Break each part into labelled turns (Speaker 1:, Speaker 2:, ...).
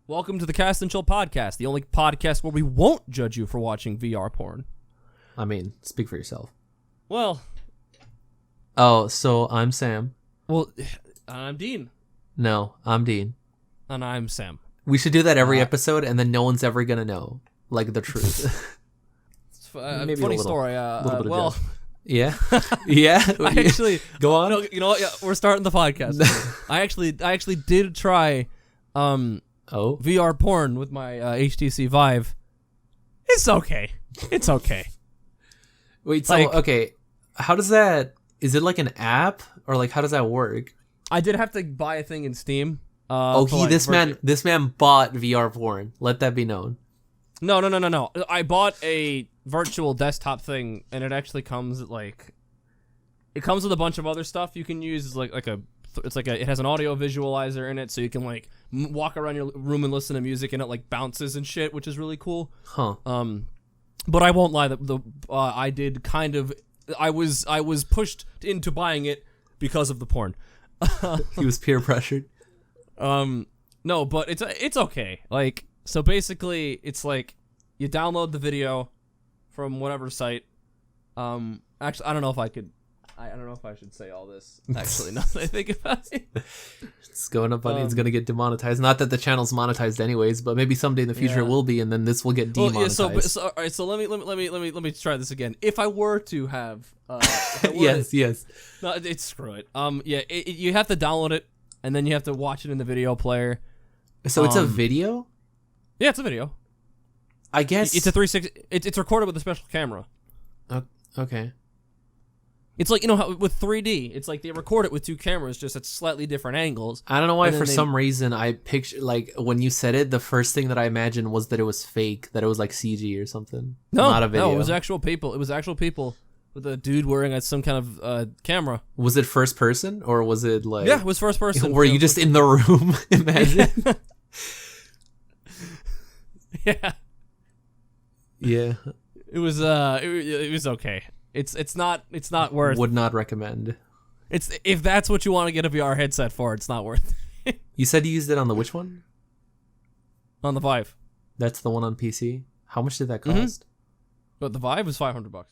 Speaker 1: Welcome to the Cast and Chill podcast, the only podcast where we won't judge you for watching VR porn.
Speaker 2: I mean, speak for yourself.
Speaker 1: Well,
Speaker 2: Oh, so I'm Sam.
Speaker 1: well, I'm Dean,
Speaker 2: No, I'm Dean.
Speaker 1: and I'm Sam.
Speaker 2: We should do that every episode, and then no one's ever gonna know, like, the truth.
Speaker 1: It's
Speaker 2: Maybe a
Speaker 1: funny
Speaker 2: little-
Speaker 1: story.
Speaker 2: little bit of
Speaker 1: Well,
Speaker 2: joke. Yeah, yeah.
Speaker 1: I actually
Speaker 2: Go on.
Speaker 1: No, you know what? Yeah, we're starting the podcast. I actually did try
Speaker 2: Oh,
Speaker 1: VR porn with my HTC Vive. It's okay. It's okay.
Speaker 2: wait. So
Speaker 1: like-
Speaker 2: okay, how does that? Is it like an app, or like how does that work?
Speaker 1: I did have to buy a thing in Steam.
Speaker 2: Oh,
Speaker 1: for, like,
Speaker 2: this man bought VR porn. Let that be known.
Speaker 1: No. I bought a virtual desktop thing, and it actually comes it comes with a bunch of other stuff you can use. It has an audio visualizer in it, so you can walk around your room and listen to music, and it like bounces and shit, which is really cool.
Speaker 2: Huh?
Speaker 1: But I won't lie, I did kind of. I was pushed into buying it because of the porn.
Speaker 2: He was peer pressured.
Speaker 1: No, but it's okay. Like, so basically, it's like you download the video from whatever site. Actually, I don't know if I could. I don't know if I should say all this. Actually, now that I think about it.
Speaker 2: It's going up on. It's gonna get demonetized. Not that the channel's monetized anyways, but maybe someday in the future
Speaker 1: Yeah.
Speaker 2: it will be, and then this will get
Speaker 1: Well,
Speaker 2: demonetized.
Speaker 1: yeah. So all right. So let me try this again. If I were to have, if I were
Speaker 2: yes.
Speaker 1: no, it's screw it. Yeah. You have to download it, and then you have to watch it in the video player.
Speaker 2: So it's a video?
Speaker 1: Yeah, it's a video.
Speaker 2: I guess
Speaker 1: It's a 360. It's recorded with a special camera.
Speaker 2: okay.
Speaker 1: It's like, you know how with 3D, it's like they record it with two cameras, just at slightly different angles.
Speaker 2: I don't know why
Speaker 1: And then
Speaker 2: for
Speaker 1: they-
Speaker 2: some reason I picture like when you said it, the first thing that I imagined was that it was fake, that it was like CG or something.
Speaker 1: No,
Speaker 2: not a video.
Speaker 1: no, it was actual people. It was actual people with a dude wearing some kind of camera.
Speaker 2: Was it first person or was it like
Speaker 1: Yeah, it was first person.
Speaker 2: were you just in the room? Imagine.
Speaker 1: Yeah,
Speaker 2: Yeah.
Speaker 1: it was. It was okay. It's not worth.
Speaker 2: Would not recommend.
Speaker 1: It's if that's what you want to get a VR headset for, it's not worth it.
Speaker 2: You said you used it on the which one?
Speaker 1: On the Vive,
Speaker 2: That's the one on PC. How much did that
Speaker 1: Mhm.
Speaker 2: cost?
Speaker 1: but the Vive was $500.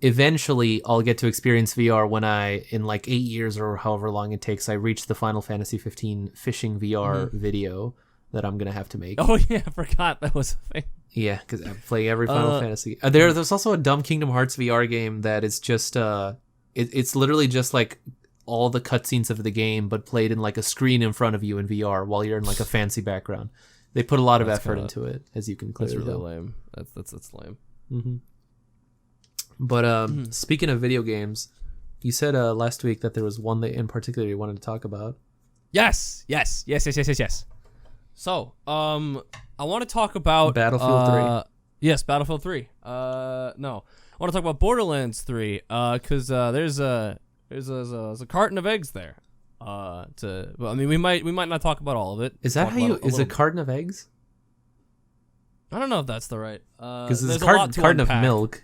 Speaker 2: Eventually I'll get to experience VR when I, in like 8 years or however long it takes, I reach the Final Fantasy 15 fishing VR video that I'm gonna have to make.
Speaker 1: Oh yeah, I forgot that was a thing.
Speaker 2: Yeah, because I'm playing every Final Fantasy. There's also a dumb Kingdom Hearts VR game that is just it's literally just like all the cutscenes of the game, but played in like a screen in front of you in VR while you're in like a fancy background. They put a lot of effort into it, as you can
Speaker 1: That's
Speaker 2: clearly
Speaker 1: really
Speaker 2: tell.
Speaker 1: lame. That's lame.
Speaker 2: But speaking of video games, you said last week that there was one that in particular you wanted to talk about.
Speaker 1: Yes. So, I want to talk about
Speaker 2: Battlefield 3.
Speaker 1: Yes, Battlefield 3. No, I want to talk about Borderlands 3. Because there's a carton of eggs there. Well, I mean, we might not talk about all of it.
Speaker 2: Is that
Speaker 1: Talk
Speaker 2: how
Speaker 1: about
Speaker 2: you?
Speaker 1: it a
Speaker 2: Is a
Speaker 1: little bit.
Speaker 2: carton of eggs?
Speaker 1: I don't know if that's the right.
Speaker 2: Because
Speaker 1: there's
Speaker 2: it's
Speaker 1: a
Speaker 2: a
Speaker 1: lot to
Speaker 2: carton of
Speaker 1: unpack.
Speaker 2: milk.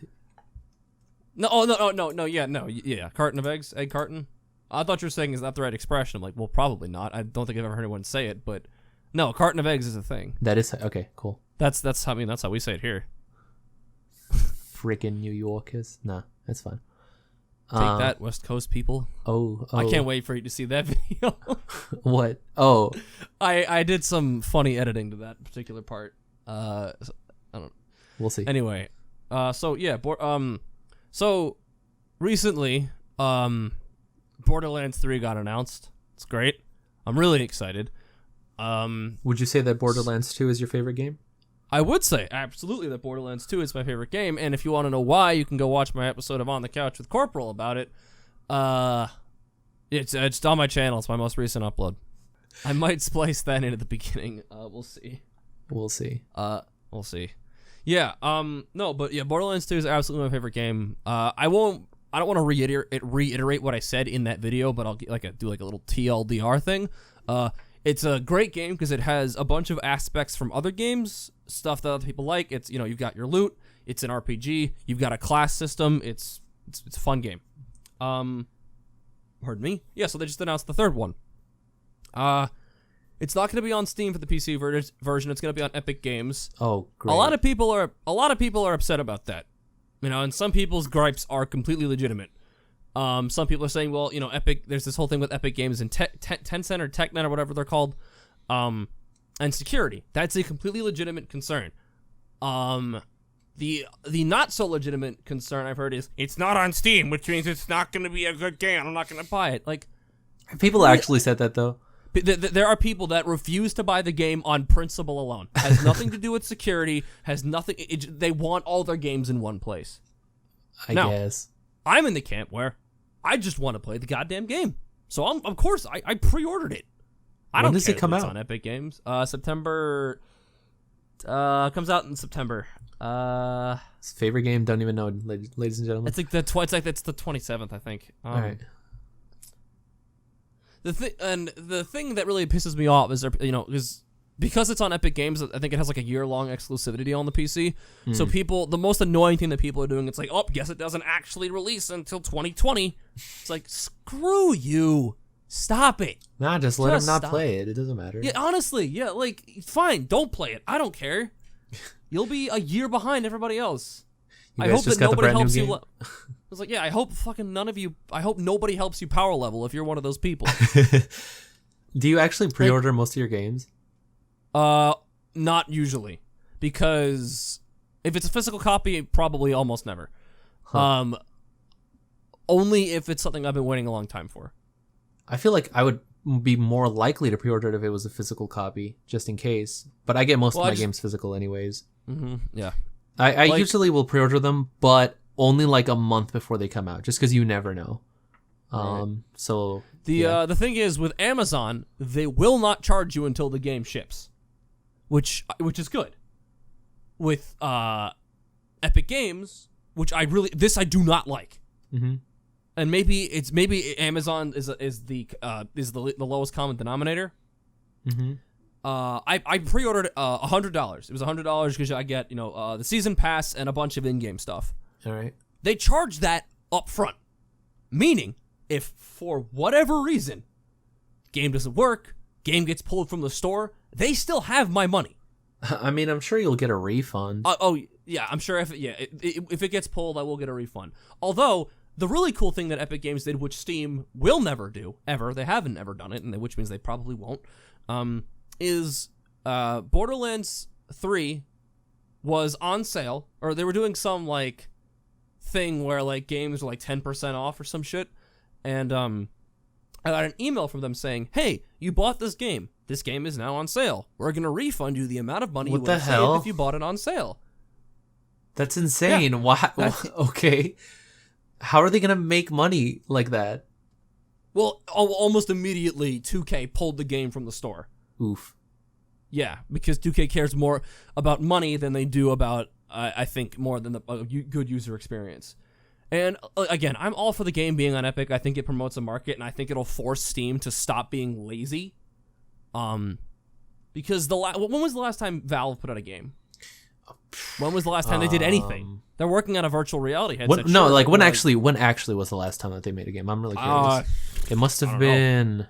Speaker 1: Yeah, carton of eggs, egg carton. I thought you were saying is that the right expression. I'm like, well, probably not. I don't think I've ever heard anyone say it, but no, a carton of eggs is a thing.
Speaker 2: That is okay. Cool.
Speaker 1: That's how we say it here.
Speaker 2: Freaking New Yorkers. Nah, that's fine.
Speaker 1: Take that, West Coast people.
Speaker 2: Oh,
Speaker 1: I can't wait for you to see that video.
Speaker 2: What? Oh,
Speaker 1: I did some funny editing to that particular part.
Speaker 2: we'll see.
Speaker 1: Anyway, so recently, Borderlands 3 got announced. It's great. I'm really excited.
Speaker 2: Would you say that Borderlands 2 is your favorite game?
Speaker 1: I would say absolutely that Borderlands 2 is my favorite game, and if you want to know why, you can go watch my episode of On the Couch with Corporal about it. It's on my channel. It's my most recent upload. I might splice that in at the beginning. We'll see.
Speaker 2: We'll see.
Speaker 1: We'll see. Yeah. No, but yeah, Borderlands 2 is absolutely my favorite game. I don't want to reiterate what I said in that video, but I'll do like a little TLDR thing. It's a great game because it has a bunch of aspects from other games, stuff that other people like. It's, you've got your loot. It's an RPG. You've got a class system. It's a fun game. Pardon me. Yeah. So they just announced the third one. It's not going to be on Steam for the PC version. It's going to be on Epic Games.
Speaker 2: Oh, great.
Speaker 1: A lot of people are upset about that. You know, and some people's gripes are completely legitimate. Some people are saying, well, you know, Epic. There's this whole thing with Epic Games and Tencent or TechNet or whatever they're called, and security. That's a completely legitimate concern. The not so legitimate concern I've heard is it's not on Steam, which means it's not going to be a good game. I'm not going to buy it. Like,
Speaker 2: people actually said that though.
Speaker 1: There are people that refuse to buy the game on principle alone. Has nothing to do with security. Has nothing. They want all their games in one place.
Speaker 2: I guess.
Speaker 1: I'm in the camp where I just want to play the goddamn game. So of course I pre-ordered it. I don't
Speaker 2: When does
Speaker 1: care
Speaker 2: it come
Speaker 1: if it's
Speaker 2: out?
Speaker 1: on Epic Games. September. Comes out in September.
Speaker 2: His favorite game. Don't even know, ladies and gentlemen.
Speaker 1: It's like it's the 27th, I think.
Speaker 2: All right.
Speaker 1: The thing that really pisses me off is, you know, because it's on Epic Games, I think it has like a year-long exclusivity on the PC. So the most annoying thing that people are doing, it's like, oh, guess it doesn't actually release until 2020. It's like, screw you. Stop it.
Speaker 2: Nah, just let him not
Speaker 1: stop.
Speaker 2: play it. It doesn't matter.
Speaker 1: Yeah, honestly, yeah, like, fine, don't play it. I don't care. You'll be a year behind everybody else.
Speaker 2: You
Speaker 1: I
Speaker 2: guys
Speaker 1: hope
Speaker 2: just
Speaker 1: that
Speaker 2: got the
Speaker 1: nobody
Speaker 2: brand new
Speaker 1: helps you.
Speaker 2: game?
Speaker 1: I was like, yeah, I hope fucking none of you. I hope nobody helps you power level if you're one of those people.
Speaker 2: Do you actually pre-order most of your games?
Speaker 1: Not usually, because if it's a physical copy, probably almost never.
Speaker 2: Huh.
Speaker 1: Only if it's something I've been waiting a long time for.
Speaker 2: I feel like I would be more likely to pre-order it if it was a physical copy, just in case. But I get most of my games physical anyways.
Speaker 1: Mm-hmm. Yeah.
Speaker 2: I usually will pre-order them, but only like a month before they come out, just because you never know.
Speaker 1: Right.
Speaker 2: So
Speaker 1: the thing is, with Amazon, they will not charge you until the game ships, which is good. With Epic Games, which I do not like.
Speaker 2: Mm-hmm.
Speaker 1: And maybe Amazon is the lowest common denominator.
Speaker 2: Mm-hmm.
Speaker 1: I pre-ordered $100. It was $100 because I get the season pass and a bunch of in-game stuff.
Speaker 2: All right.
Speaker 1: They charge that up front, meaning if for whatever reason game doesn't work, game gets pulled from the store, they still have my money.
Speaker 2: I mean, I'm sure you'll get a refund.
Speaker 1: Yeah, I'm sure if it gets pulled, I will get a refund. Although the really cool thing that Epic Games did, which Steam will never do ever, they haven't ever done it, and which means they probably won't, is Borderlands 3 was on sale, or they were doing some like thing where like games were like 10% off or some shit, and I got an email from them saying, "Hey, you bought this game. This game is now on sale. We're gonna refund you the amount of money you would have saved if you bought it on sale."
Speaker 2: That's insane. Yeah, why? Okay. How are they gonna make money like that?
Speaker 1: Well, almost immediately, 2K pulled the game from the store.
Speaker 2: Oof.
Speaker 1: Yeah, because 2K cares more about money than they do about, I think, more than the good user experience. And again, I'm all for the game being on Epic. I think it promotes a market, and I think it'll force Steam to stop being lazy. Because when was the last time Valve put out a game? When was the last time they did anything? They're working on a virtual reality headset.
Speaker 2: When actually was the last time that they made a game? I'm really curious. It must have been.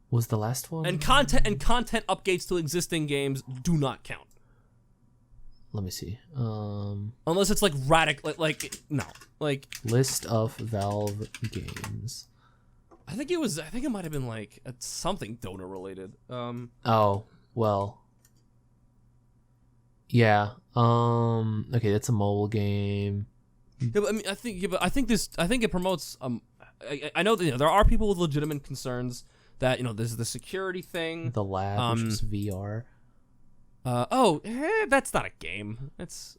Speaker 2: Was the last one?
Speaker 1: And content updates to existing games do not count.
Speaker 2: Let me see.
Speaker 1: Unless it's like radical, like
Speaker 2: list of Valve games.
Speaker 1: I think it might have been like something Dota related.
Speaker 2: Oh well. Yeah. Okay, that's a mobile game.
Speaker 1: Yeah, but I mean, I think it promotes. I know that there are people with legitimate concerns that there's the security thing.
Speaker 2: The Lab, which is VR.
Speaker 1: That's not a game. That's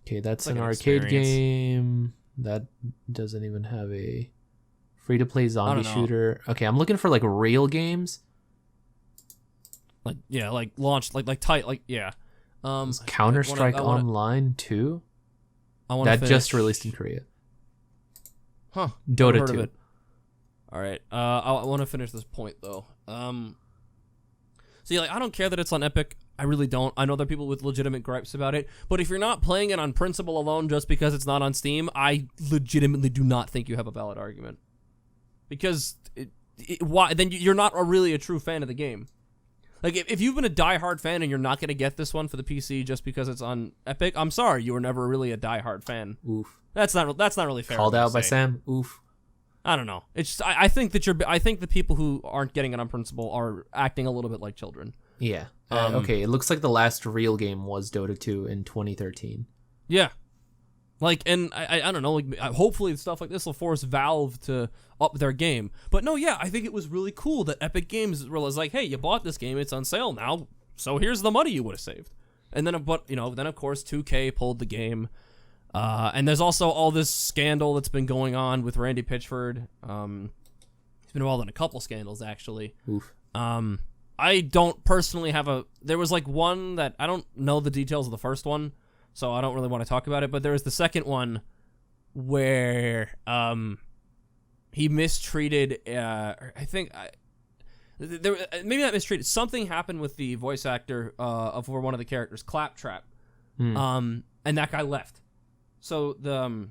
Speaker 2: okay. That's an arcade game that doesn't even have a free-to-play zombie shooter. Okay, I'm looking for like real games.
Speaker 1: Like launched yeah.
Speaker 2: Counter-Strike Online 2. That just released in Korea.
Speaker 1: Huh.
Speaker 2: Dota 2.
Speaker 1: All right. I want to finish this point though. See, I don't care that it's on Epic. I really don't. I know there are people with legitimate gripes about it, but if you're not playing it on principle alone just because it's not on Steam, I legitimately do not think you have a valid argument. Because why? Then you're not really a true fan of the game. Like, if you've been a diehard fan and you're not going to get this one for the PC just because it's on Epic, I'm sorry, you were never really a diehard fan.
Speaker 2: Oof.
Speaker 1: That's not really fair.
Speaker 2: Called out by Sam. Oof.
Speaker 1: I don't know. It's just, I think that I think the people who aren't getting it on principle are acting a little bit like children.
Speaker 2: Yeah. Okay, it looks like the last real game was Dota 2 in 2013.
Speaker 1: Yeah. Like, and I don't know, like, hopefully stuff like this will force Valve to up their game. But no, yeah, I think it was really cool that Epic Games was like, hey, you bought this game, it's on sale now, so here's the money you would have saved. And then, then of course 2K pulled the game. And there's also all this scandal that's been going on with Randy Pitchford. He's been involved in a couple scandals, actually.
Speaker 2: Oof.
Speaker 1: I don't personally have there was like one that, I don't know the details of the first one, so I don't really want to talk about it, but there was the second one where he mistreated, maybe not mistreated, something happened with the voice actor for one of the characters, Claptrap, and that guy left. So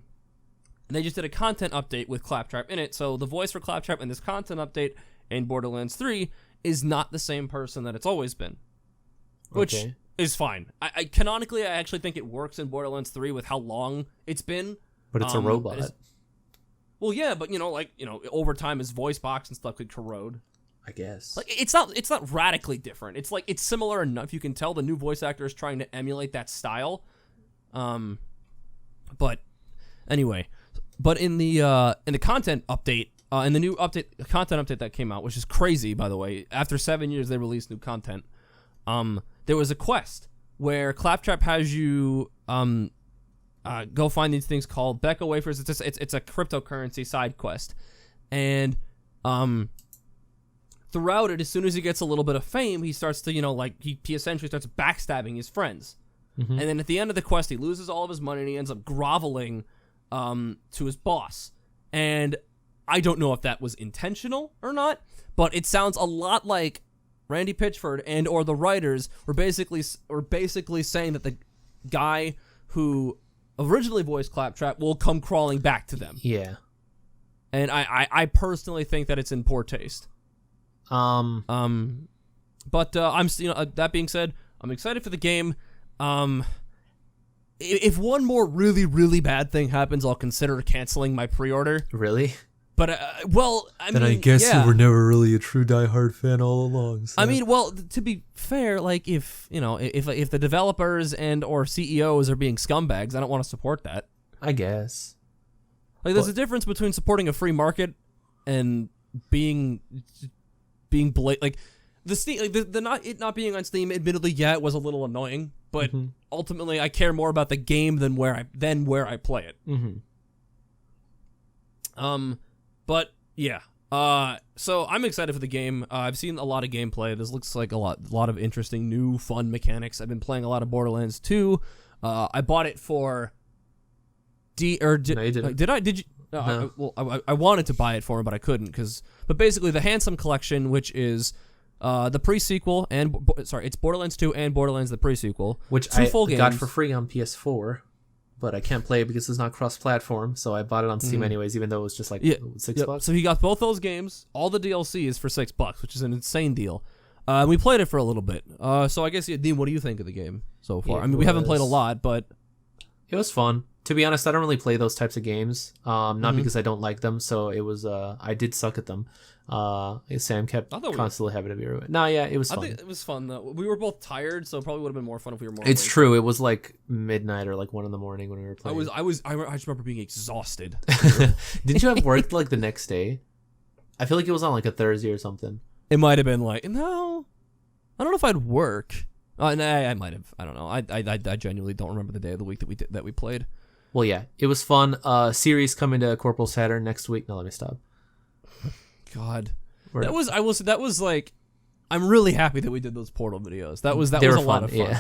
Speaker 1: they just did a content update with Claptrap in it, so the voice for Claptrap in this content update in Borderlands 3 is not the same person that it's always been, which is fine. I canonically, I actually think it works in Borderlands 3 with how long it's been.
Speaker 2: But it's a robot.
Speaker 1: Well, yeah, but over time his voice box and stuff could corrode.
Speaker 2: I guess.
Speaker 1: Like, it's not radically different. It's like, it's similar enough. You can tell the new voice actor is trying to emulate that style. But anyway, in the content update, in the new content update that came out, which is crazy, by the way, after 7 years they released new content. There was a quest where Claptrap has you go find these things called Becca wafers. It's a cryptocurrency side quest, and throughout it, as soon as he gets a little bit of fame, he starts to he essentially starts backstabbing his friends. Mm-hmm. And then at the end of the quest, he loses all of his money and he ends up groveling to his boss. And I don't know if that was intentional or not, but it sounds a lot like Randy Pitchford and or the writers were basically saying that the guy who originally voiced Claptrap will come crawling back to them.
Speaker 2: Yeah.
Speaker 1: And I personally think that it's in poor taste. But that being said, I'm excited for the game. If one more really, really bad thing happens, I'll consider canceling my pre-order.
Speaker 2: Really?
Speaker 1: But,
Speaker 2: I guess you were never really a true diehard fan all along. So.
Speaker 1: I mean, well, to be fair, like, if the developers and or CEOs are being scumbags, I don't want to support that.
Speaker 2: I guess.
Speaker 1: Like, there's a difference between supporting a free market and being like the Steam, like it not being on Steam. Admittedly, yeah, it was a little annoying, but ultimately, I care more about the game than where I play it.
Speaker 2: Mm-hmm.
Speaker 1: But yeah. So I'm excited for the game. I've seen a lot of gameplay. This looks like a lot of interesting, new, fun mechanics. I've been playing a lot of Borderlands 2. I bought it for
Speaker 2: No, you didn't.
Speaker 1: Did you? No. I wanted to buy it for him, but I couldn't But basically, the Handsome Collection, which is the pre-sequel it's Borderlands 2 and Borderlands the pre-sequel,
Speaker 2: which I got for free on PS4. But I can't play it because it's not cross-platform, so I bought it on Steam anyways, even though it was just like $6.
Speaker 1: So he got both those games. All the DLC is for $6, which is an insane deal. We played it for a little bit. So I guess, Dean, what do you think of the game so far? We haven't played a lot, but
Speaker 2: it was fun. To be honest, I don't really play those types of games. Not because I don't like them. So it was. I did suck at them. Sam kept constantly having to be ruined. No, yeah, it was fun.
Speaker 1: I think it was fun though. We were both tired, so it probably would have been more fun if we were more.
Speaker 2: It's true. It was like midnight or like 1 a.m. when we were playing.
Speaker 1: I just remember being exhausted.
Speaker 2: Didn't you have work like the next day? I feel like it was on like a Thursday or something.
Speaker 1: It might have been like no. I don't know if I'd work. No, I might have. I don't know. I genuinely don't remember the day of the week that we played.
Speaker 2: Well, yeah, it was fun. Series coming to Corporal Saturn next week. No, let me stop.
Speaker 1: God, that was like, I'm really happy that we did those Portal videos. That was a lot of fun.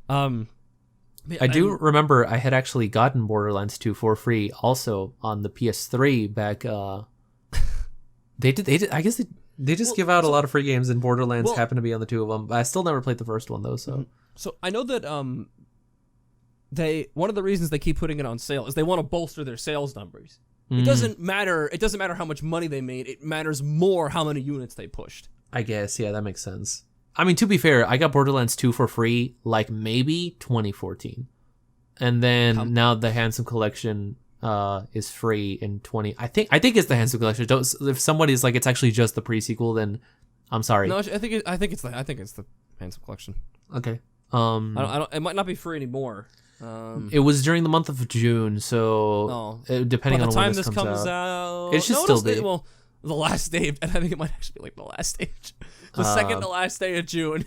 Speaker 2: Yeah. I do remember I had actually gotten Borderlands 2 for free also on the PS3 back. They did. I guess they just give out a lot of free games, and Borderlands happened to be on the two of them. I still never played the first one though.
Speaker 1: So I know that one of the reasons they keep putting it on sale is they want to bolster their sales numbers. It doesn't matter. It doesn't matter how much money they made. It matters more how many units they pushed.
Speaker 2: I guess, yeah, that makes sense. I mean, to be fair, I got Borderlands 2 for free, like maybe 2014, and then now the Handsome Collection is free in 20. I think it's the Handsome Collection. If somebody's like it's actually just the pre-sequel, then I'm sorry.
Speaker 1: No, I think it's the Handsome Collection.
Speaker 2: Okay.
Speaker 1: I don't. It might not be free anymore.
Speaker 2: It was during the month of June, so depending on when this comes out, it should still be.
Speaker 1: Well, the last day, and I think it might actually be like the last stage, the second to last day of June.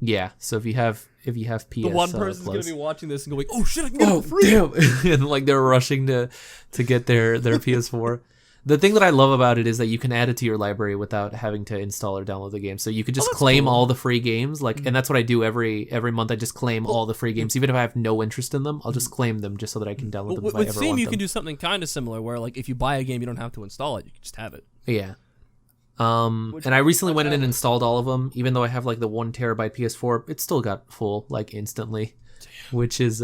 Speaker 2: Yeah. So if you have PS,
Speaker 1: the one person's gonna be watching this and going, "Oh shit, I can get it for free!"
Speaker 2: Damn. And like they're rushing to get their PS4. The thing that I love about it is that you can add it to your library without having to install or download the game. So you could just claim all the free games, and that's what I do every month. I just claim all the free games, even if I have no interest in them. I'll just claim them just so that I can download them if I ever want them.
Speaker 1: With Steam, you can do something kind of similar, where like if you buy a game, you don't have to install it; you can just have it.
Speaker 2: Yeah. And I recently went in and installed all of them, even though I have like the 1 terabyte PS4. It still got full like instantly, which is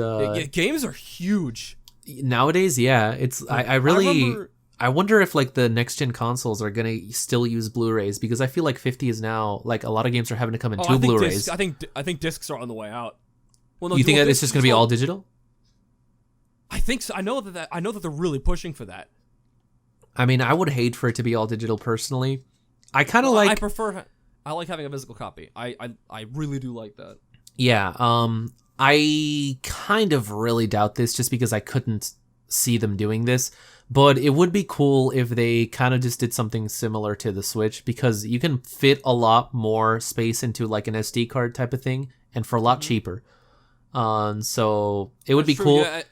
Speaker 1: games are huge
Speaker 2: nowadays. Yeah, it's I wonder if like the next gen consoles are gonna still use Blu-rays, because I feel like 50 is now like a lot of games are having to come in two Blu-rays.
Speaker 1: I think discs are on the way out. Well, no,
Speaker 2: you think that it's just gonna be all digital?
Speaker 1: I think so. I know that they're really pushing for that.
Speaker 2: I mean, I would hate for it to be all digital personally. I kind of like.
Speaker 1: I like having a physical copy. I really do like that.
Speaker 2: Yeah. I kind of really doubt this, just because I couldn't see them doing this. But it would be cool if they kind of just did something similar to the Switch, because you can fit a lot more space into like an SD card type of thing, and for a lot cheaper. So it would be cool. Yeah,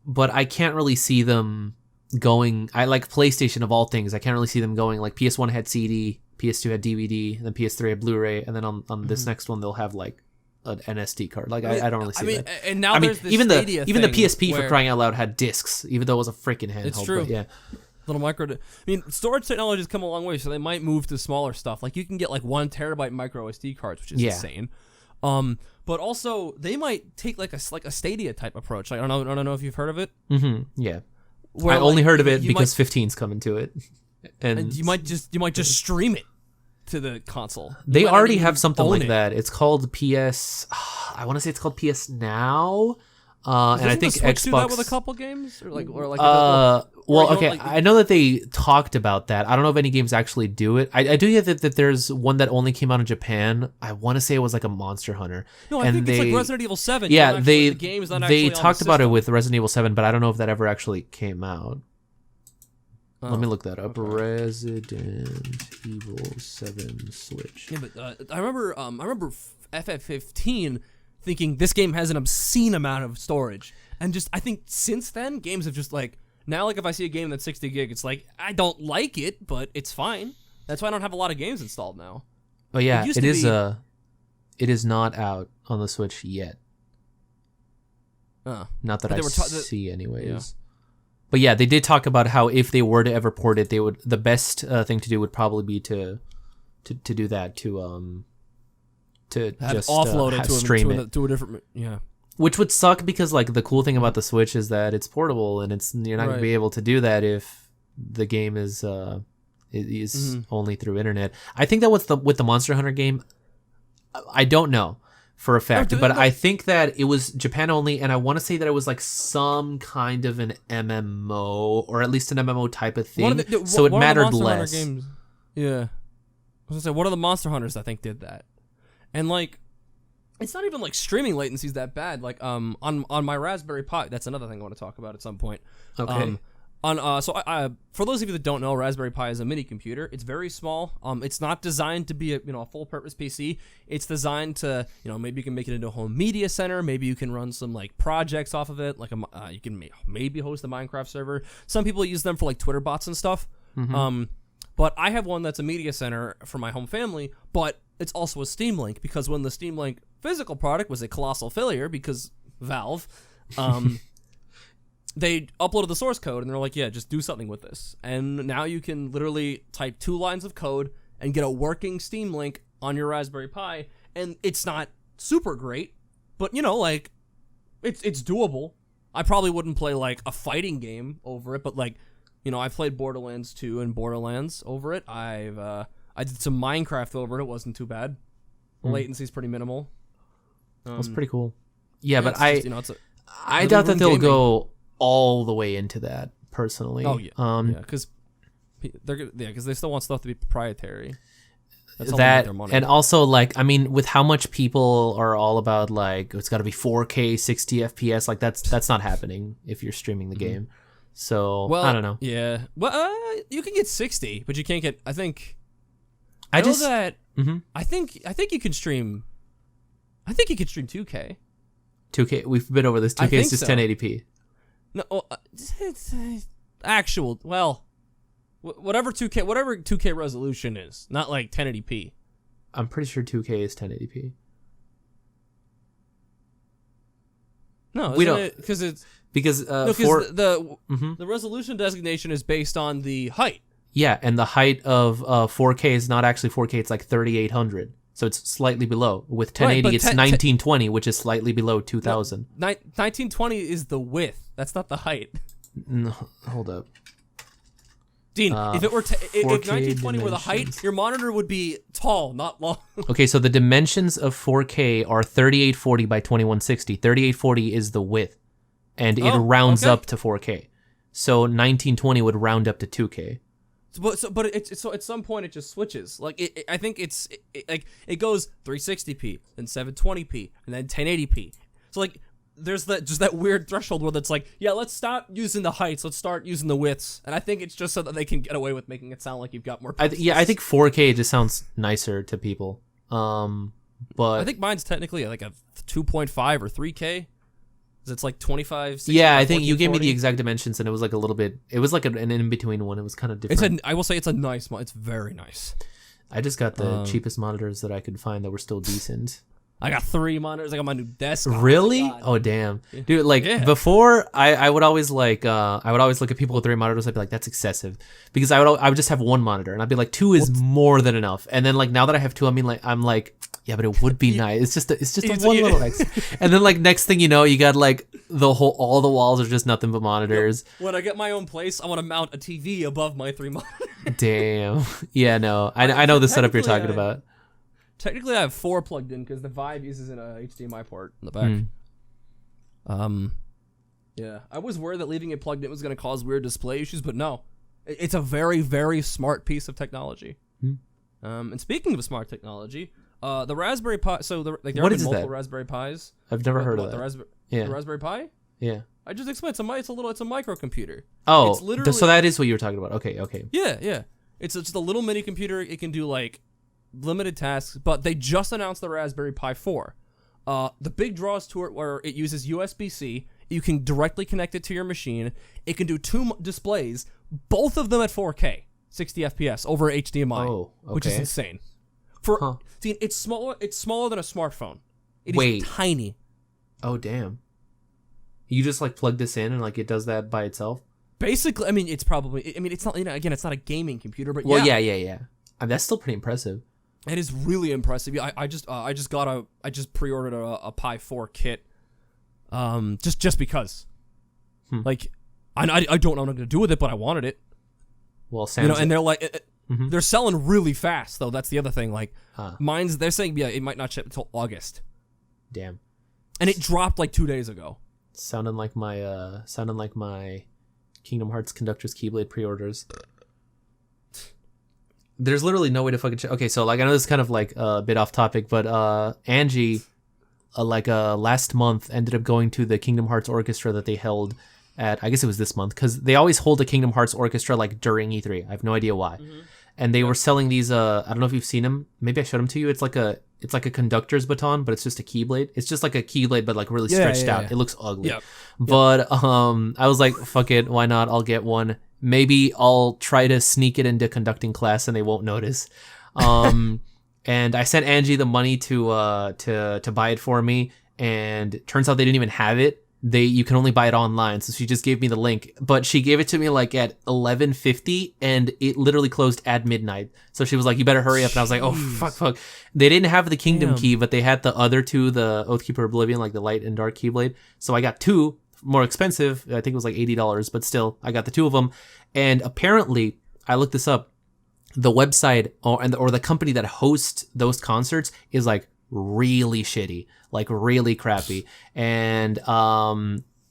Speaker 2: but I can't really see them going. I like PlayStation of all things. I can't really see them going like PS1 had CD, PS2 had DVD, and then PS3 had Blu-ray, and then on this next one they'll have like an SD card. Like I don't really see that.
Speaker 1: And now there's this
Speaker 2: even
Speaker 1: Stadia
Speaker 2: the PSP, for crying out loud, had discs, even though it was a freaking handheld.
Speaker 1: It's true.
Speaker 2: But yeah.
Speaker 1: Little micro. I mean, storage technology has come a long way, so they might move to smaller stuff. Like you can get like 1 terabyte micro SD cards, which is insane. But also they might take like a Stadia type approach. Like, I don't know if you've heard of it.
Speaker 2: Mm-hmm. Yeah. I only heard of it because 15's coming to it, and
Speaker 1: you might just stream it to the console.
Speaker 2: They already have something like that. It's called PS. I want to say it's called PS Now. And I think Xbox
Speaker 1: do that with a couple games, or like.
Speaker 2: Well, okay. I know that they talked about that. I don't know if any games actually do it. I do hear that there's one that only came out in Japan. I want to say it was like a Monster Hunter.
Speaker 1: No, I think it's like Resident Evil 7.
Speaker 2: Yeah, they talked about it with Resident Evil 7, but I don't know if that ever actually came out. Let me look that up. Okay. Resident Evil 7 Switch.
Speaker 1: Yeah, but I remember FF15 thinking this game has an obscene amount of storage, and just I think since then games have just like now like if I see a game that's 60 gig, it's like I don't like it, but it's fine. That's why I don't have a lot of games installed now.
Speaker 2: Oh yeah, it is not out on the Switch yet. Not that I see anyways. Yeah. But yeah, they did talk about how if they were to ever port it, the best thing to do would probably be to do that, to just
Speaker 1: offload it
Speaker 2: stream it
Speaker 1: to a different, yeah.
Speaker 2: Which would suck, because like the cool thing about the Switch is that it's portable, and you're not going to be able to do that if the game is only through internet. I think that with the Monster Hunter game, I don't know for a fact, but I think that it was Japan only, and I want to say that it was like some kind of an MMO, or at least an MMO type of thing, so it mattered less.
Speaker 1: Yeah. I was going to say, one of the Monster Hunters I think did that. And like, it's not even like streaming latency is that bad. Like on my Raspberry Pi, that's another thing I want to talk about at some point.
Speaker 2: Okay.
Speaker 1: For those of you that don't know, Raspberry Pi is a mini computer. It's very small. It's not designed to be a full purpose PC. It's designed to maybe you can make it into a home media center. Maybe you can run some like projects off of it. Like you can maybe host a Minecraft server. Some people use them for like Twitter bots and stuff. Mm-hmm. But I have one that's a media center for my home family, but it's also a Steam Link, because when the Steam Link physical product was a colossal failure because Valve, they uploaded the source code and they're like, yeah, just do something with this. And now you can literally type 2 lines of code and get a working Steam Link on your Raspberry Pi. And it's not super great, but it's doable. I probably wouldn't play like a fighting game over it, but like I played Borderlands 2 and Borderlands over it. I did some Minecraft over it. It wasn't too bad. The latency's pretty minimal.
Speaker 2: That's pretty cool. Yeah, but I
Speaker 1: living
Speaker 2: doubt that
Speaker 1: room
Speaker 2: they'll
Speaker 1: gaming.
Speaker 2: go all the way into that personally.
Speaker 1: Oh yeah, because because they still want stuff to be proprietary. That's how they make
Speaker 2: That
Speaker 1: their money.
Speaker 2: and also like I mean with how much people are all about like it's got to be 4K 60 FPS like that's not happening if you're streaming the game. So
Speaker 1: well,
Speaker 2: I don't know.
Speaker 1: Yeah, well, you can get 60, but you can't get. I think.
Speaker 2: I
Speaker 1: know
Speaker 2: just
Speaker 1: that.
Speaker 2: Mhm.
Speaker 1: I think you can stream. I think you can stream 2K.
Speaker 2: 2K we've been over this. 2K
Speaker 1: think
Speaker 2: is just
Speaker 1: so.
Speaker 2: 1080p.
Speaker 1: No, it's actual. Well, whatever 2K resolution is, not like 1080p.
Speaker 2: I'm pretty sure 2K is 1080p.
Speaker 1: No,
Speaker 2: We
Speaker 1: isn't
Speaker 2: don't-
Speaker 1: it? Because it's
Speaker 2: Because
Speaker 1: the resolution designation is based on the height.
Speaker 2: yeah, and the height of 4K is not actually 4K, it's like 3800. So it's slightly below. With 1080
Speaker 1: but
Speaker 2: it's 1920, which is slightly below 2000.
Speaker 1: 1920 is the width. That's not the height.
Speaker 2: No, hold up.
Speaker 1: Dean, if it were if
Speaker 2: 4K
Speaker 1: 1920 were the height,
Speaker 2: dimensions.
Speaker 1: your monitor would be tall, not long.
Speaker 2: Okay, so the dimensions of 4K are 3840 by 2160. 3840 is the width, and it
Speaker 1: Oh,
Speaker 2: rounds
Speaker 1: okay.
Speaker 2: up to 4K. So 1920 would round up to 2K.
Speaker 1: But it's at some point it just switches. Like I think it goes 360p, then 720p, and then 1080p. So like there's that weird threshold where it's like, yeah, let's stop using the heights, let's start using the widths. And I think it's just so that they can get away with making it sound like you've got more.
Speaker 2: I think 4K just sounds nicer to people. But
Speaker 1: I think mine's technically like a 2.5 or 3K. 'Cause it's like 25. 60
Speaker 2: yeah,
Speaker 1: by
Speaker 2: I think you gave me the
Speaker 1: 1440.
Speaker 2: exact dimensions, and it was like a little bit. It was like an in-between one. It was kind of different.
Speaker 1: I will say it's a nice. It's very nice.
Speaker 2: I just got the cheapest monitors that I could find that were still decent.
Speaker 1: I got 3 monitors. I got my new desk.
Speaker 2: Really?
Speaker 1: God.
Speaker 2: Oh damn, dude! Like
Speaker 1: Yeah.
Speaker 2: before, I would always like I would always look at people with 3 monitors. I'd be like, that's excessive, because I would just have 1 monitor, and I'd be like, 2 is more than enough. And then like now that I have 2, I'm like, yeah, but it would be nice. It's just a one little X. And then like next thing you know, you got like all the walls are just nothing but monitors.
Speaker 1: When I get my own place, I want to mount a TV above my 3 monitors.
Speaker 2: Damn. Yeah, no, I know the setup you're talking
Speaker 1: Technically,
Speaker 2: about.
Speaker 1: Technically, I have 4 plugged in because the Vive uses an HDMI port in the back. Yeah, I was worried that leaving it plugged in was going to cause weird display issues, but no, it's a very, very smart piece of technology. And speaking of smart technology, the Raspberry Pi. So there
Speaker 2: What
Speaker 1: have
Speaker 2: is
Speaker 1: been multiple
Speaker 2: that?
Speaker 1: Raspberry Pis.
Speaker 2: I've never heard of
Speaker 1: The
Speaker 2: that.
Speaker 1: The Raspberry Pi.
Speaker 2: Yeah.
Speaker 1: I just explained. It's a microcomputer.
Speaker 2: Oh,
Speaker 1: It's literally-
Speaker 2: so that is what you were talking about. Okay.
Speaker 1: Yeah. It's just a little mini computer. It can do like limited tasks, but they just announced the Raspberry Pi 4. The big draws to it where it uses USB-C. You can directly connect it to your machine. It can do 2 displays, both of them at 4K, 60 FPS over HDMI,
Speaker 2: Oh,
Speaker 1: which is
Speaker 2: okay.
Speaker 1: insane.
Speaker 2: Huh.
Speaker 1: See, it's smaller. It's smaller than a smartphone. It is
Speaker 2: Wait.
Speaker 1: tiny.
Speaker 2: Oh, damn. You just like plug this in and like it does that by itself?
Speaker 1: Basically, I mean, it's probably. I mean, it's not. Again, it's not a gaming computer, but
Speaker 2: Well,
Speaker 1: yeah.
Speaker 2: yeah. I mean, that's still pretty impressive.
Speaker 1: It is really impressive. Yeah, I just pre-ordered a Pi 4 kit, just because, like, I don't know what I'm gonna do with it, but I wanted it,
Speaker 2: Well, Sam's
Speaker 1: and they're like, they're selling really fast though. That's the other thing. Like,
Speaker 2: Huh.
Speaker 1: they're saying it might not ship until August,
Speaker 2: damn.
Speaker 1: and it dropped like 2 days ago.
Speaker 2: Sounding like my Kingdom Hearts Conductor's Keyblade pre-orders. There's literally no way to fucking okay, so like I know this is kind of like a bit off topic, but Angie last month ended up going to the Kingdom Hearts Orchestra that they held at, I guess it was this month, because they always hold a Kingdom Hearts Orchestra like during E3. I have no idea why. And they were selling these I don't know if you've seen them. Maybe I showed them to you. It's like a conductor's baton, but it's just a keyblade. It's just like a keyblade, but like really stretched out.
Speaker 1: yeah.
Speaker 2: It looks ugly.
Speaker 1: Yep.
Speaker 2: But I was like, fuck it, why not? I'll get one. Maybe I'll try to sneak it into conducting class and they won't notice. And I sent Angie the money to buy it for me, and it turns out they didn't even have it. You can only buy it online, so she just gave me the link. But she gave it to me like at 11:50, and it literally closed at midnight. So she was like, "You better hurry up." And I was like, "Oh fuck!" They didn't have the Kingdom
Speaker 1: Damn.
Speaker 2: Key, but they had the other 2, the Oathkeeper Oblivion, like the Light and Dark Keyblade. So I got 2 more expensive. I think it was like $80, but still, I got the two of them. And apparently, I looked this up. The website or the company that hosts those concerts is like really shitty, like really crappy. And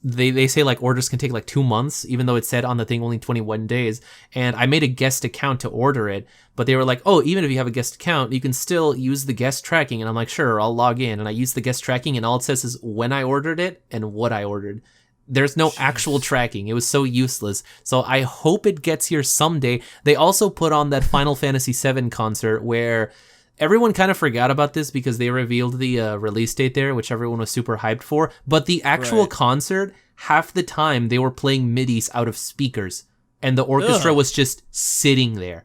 Speaker 2: they say like orders can take like 2 months, even though it said on the thing only 21 days. And I made a guest account to order it, but they were like, oh, even if you have a guest account, you can still use the guest tracking. And I'm like, sure, I'll log in. And I use the guest tracking, and all it says is when I ordered it and what I ordered. There's no actual tracking. It was so useless. So I hope it gets here someday. They also put on that Final Fantasy VII concert where everyone kind of forgot about this because they revealed the release date there, which everyone was super hyped for. But the actual concert, half the time they were playing midis out of speakers, and the orchestra was just sitting there.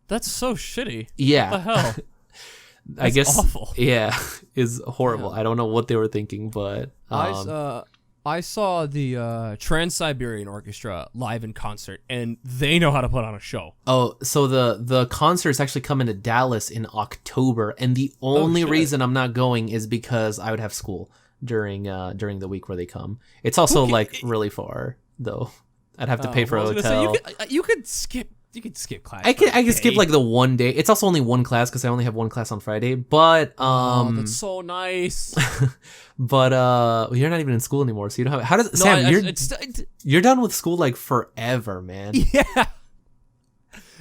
Speaker 1: That's so shitty.
Speaker 2: Yeah.
Speaker 1: What the hell?
Speaker 2: I guess
Speaker 1: awful.
Speaker 2: Yeah, is horrible. I don't know what they were thinking, but
Speaker 1: I saw the Trans-Siberian Orchestra live in concert, and they know how to put on a show.
Speaker 2: Oh, so the concert's actually coming to Dallas in October, and the only reason I'm not going is because I would have school during the week where they come. It's also like really far though. I'd have to pay for a hotel.
Speaker 1: Say, you could skip. You could skip class.
Speaker 2: I could skip like the one day. It's also only one class because I only have one class on Friday. But
Speaker 1: that's so nice.
Speaker 2: But you're not even in school anymore, so you don't have. How does Sam? You're done with school like forever, man.
Speaker 1: Yeah,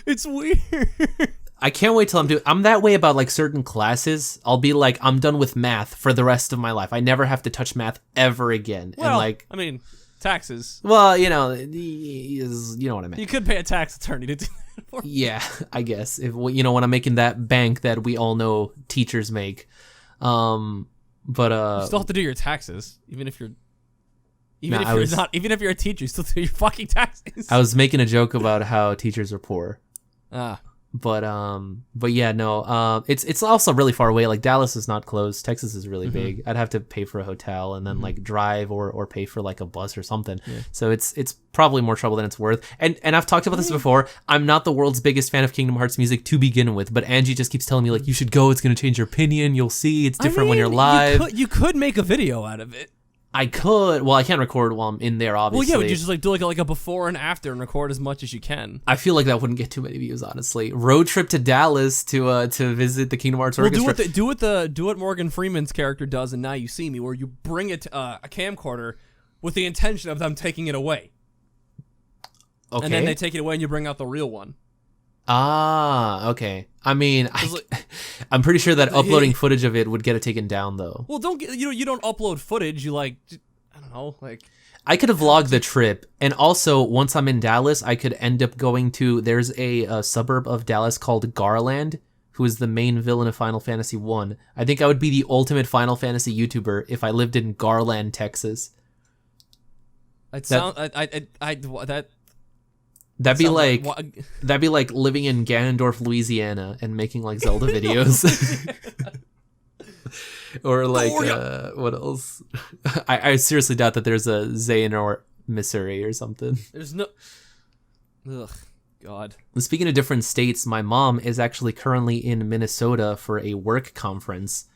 Speaker 1: it's weird.
Speaker 2: I can't wait till I'm that way about like certain classes. I'll be like, I'm done with math for the rest of my life. I never have to touch math ever again.
Speaker 1: Well,
Speaker 2: and like,
Speaker 1: I mean, taxes.
Speaker 2: Well, you know what I mean.
Speaker 1: You could pay a tax attorney to do that for you.
Speaker 2: Yeah, I guess if when I'm making that bank that we all know teachers make. But
Speaker 1: you still have to do your taxes, even if you're a teacher, you still do your fucking taxes.
Speaker 2: I was making a joke about how teachers are poor. But yeah, no. It's also really far away. Like Dallas is not close. Texas is really big. I'd have to pay for a hotel and then like drive or pay for like a bus or something. Yeah. So it's probably more trouble than it's worth. And I've talked about this before. I'm not the world's biggest fan of Kingdom Hearts music to begin with, but Angie just keeps telling me like, you should go. It's gonna change your opinion. You'll see. It's different when you're live.
Speaker 1: You could make a video out of it.
Speaker 2: I could. Well, I can't record while I'm in there, obviously.
Speaker 1: Well, yeah, but you just like do like a before and after and record as much as you can.
Speaker 2: I feel like that wouldn't get too many views, honestly. Road trip to Dallas to visit the Kingdom Hearts Orchestra.
Speaker 1: Do what Morgan Freeman's character does in Now You See Me, where you bring it a camcorder with the intention of them taking it away. Okay. And then they take it away and you bring out the real one.
Speaker 2: Ah, okay. I mean, I'm pretty sure that uploading footage of it would get it taken down, though.
Speaker 1: Well, you don't upload footage. You I don't know, like.
Speaker 2: I could have vlogged the trip, and also once I'm in Dallas, I could end up going to. There's a suburb of Dallas called Garland, who is the main villain of Final Fantasy 1. I think I would be the ultimate Final Fantasy YouTuber if I lived in Garland, Texas. That'd be like living in Ganondorf, Louisiana, and making like Zelda videos. Or like what else? I seriously doubt that there's a Xehanort, Missouri or something.
Speaker 1: There's no. Ugh, God.
Speaker 2: Speaking of different states, my mom is actually currently in Minnesota for a work conference.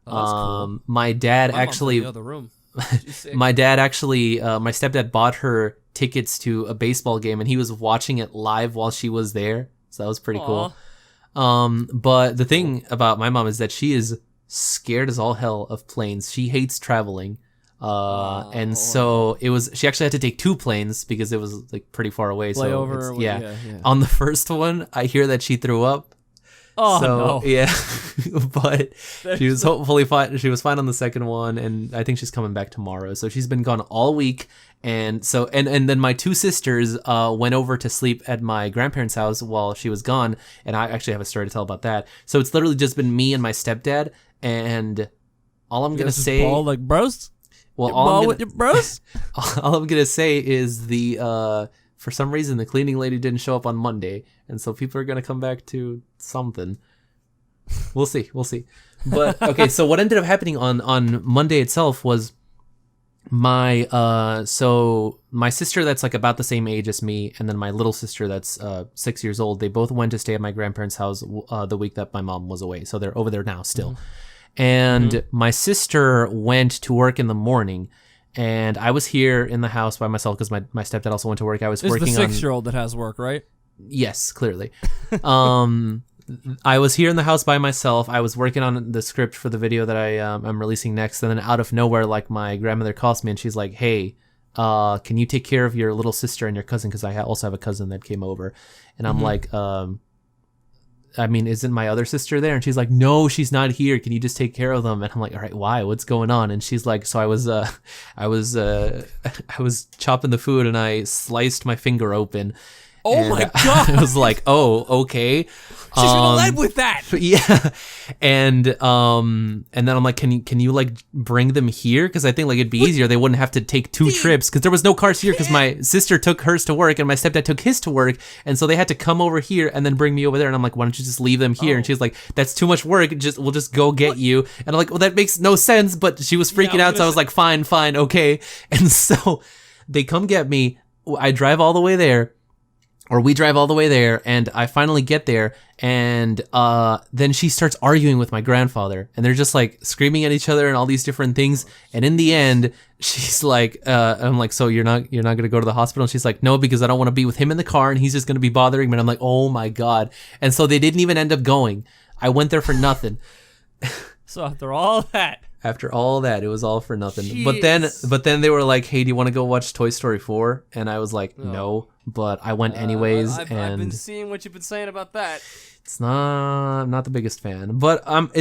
Speaker 1: Oh, that's cool.
Speaker 2: My dad actually.
Speaker 1: In the other room.
Speaker 2: My stepdad bought her tickets to a baseball game, and he was watching it live while she was there. So that was pretty cool. But the thing about my mom is that she is scared as all hell of planes. She hates traveling. And so she actually had to take 2 planes because it was like pretty far away.
Speaker 1: Layover.
Speaker 2: So yeah. On the first one, I hear that she threw up.
Speaker 1: Oh, no.
Speaker 2: Yeah, but she was hopefully fine. She was fine on the second one, and I think she's coming back tomorrow. So she's been gone all week, and so and then my 2 sisters went over to sleep at my grandparents' house while she was gone, and I actually have a story to tell about that. So it's literally just been me and my stepdad, and all I'm gonna say,
Speaker 1: ball like bros.
Speaker 2: Well,
Speaker 1: all with your bros.
Speaker 2: All I'm gonna say is for some reason, the cleaning lady didn't show up on Monday, and so people are going to come back to something. We'll see. But, okay, so what ended up happening on Monday itself was my sister that's like about the same age as me, and then my little sister that's 6 years old, they both went to stay at my grandparents' house the week that my mom was away. So they're over there now still. Mm-hmm. And my sister went to work in the morning, and I was here in the house by myself because my stepdad also went to work. I was
Speaker 1: It's the
Speaker 2: working on
Speaker 1: 6-year-old that has work, right?
Speaker 2: yes, clearly. I was here in the house by myself. I was working on the script for the video that I'm releasing next, and then out of nowhere, like my grandmother calls me and she's like, "Hey, can you take care of your little sister and your cousin? Because I also have a cousin that came over." And I'm like, I mean, isn't my other sister there? And she's like, "No, she's not here. Can you just take care of them?" And I'm like, "All right, why? What's going on?" And she's like, "So I was chopping the food and I sliced my finger open."
Speaker 1: Oh
Speaker 2: And
Speaker 1: my god!
Speaker 2: I was like, "Oh, okay."
Speaker 1: She should have led with that.
Speaker 2: Yeah, and then I'm like, can you like bring them here? Because I think like it'd be easier. They wouldn't have to take 2 trips because there was no cars here because my sister took hers to work and my stepdad took his to work, and so they had to come over here and then bring me over there. And I'm like, why don't you just leave them here? And she's like, that's too much work. We'll just go get you. And I'm like, well, that makes no sense. But she was freaking out, so I was like, fine, okay. And so they come get me. I drive all the way there. Or we drive all the way there, and I finally get there, and then she starts arguing with my grandfather, and they're just like screaming at each other and all these different things. And in the end, she's like, I'm like, "So you're not gonna go to the hospital?" And she's like, "No, because I don't want to be with him in the car, and he's just gonna be bothering me." And I'm like, "Oh my god!" And so they didn't even end up going. I went there for nothing.
Speaker 1: So after all that.
Speaker 2: After all that, it was all for nothing.
Speaker 1: Jeez.
Speaker 2: But then they were like, "Hey, do you want to go watch Toy Story 4?" And I was like, "No," but I went anyways.
Speaker 1: I've
Speaker 2: and
Speaker 1: been seeing what you've been saying about that.
Speaker 2: it's not, I'm not the biggest fan, but I'm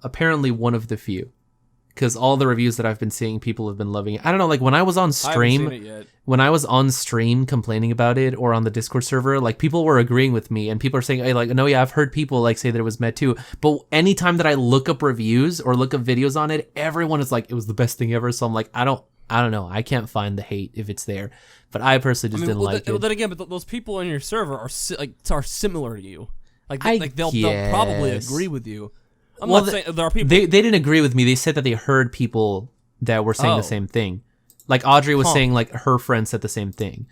Speaker 2: apparently one of the few, because all the reviews that I've been seeing, people have been loving it. I don't know, like when I was on
Speaker 1: I haven't
Speaker 2: stream,
Speaker 1: seen it yet.
Speaker 2: when I was on stream complaining about it, or on the Discord server, like people were agreeing with me, and people are saying, "Hey, like, no, yeah, I've heard people like say that it was met too." But anytime that I look up reviews or look up videos on it, everyone is like, "It was the best thing ever." So I'm like, I don't know. I can't find the hate if it's there, but I personally just didn't like it.
Speaker 1: Well, then again, but those people in your server are are similar to you. Like they'll
Speaker 2: guess.
Speaker 1: probably agree with you. I'm
Speaker 2: Well,
Speaker 1: not saying there are people.
Speaker 2: They didn't agree with me. They said that they heard people that were saying the same thing. Like Audrey was saying, like her friend said the same thing,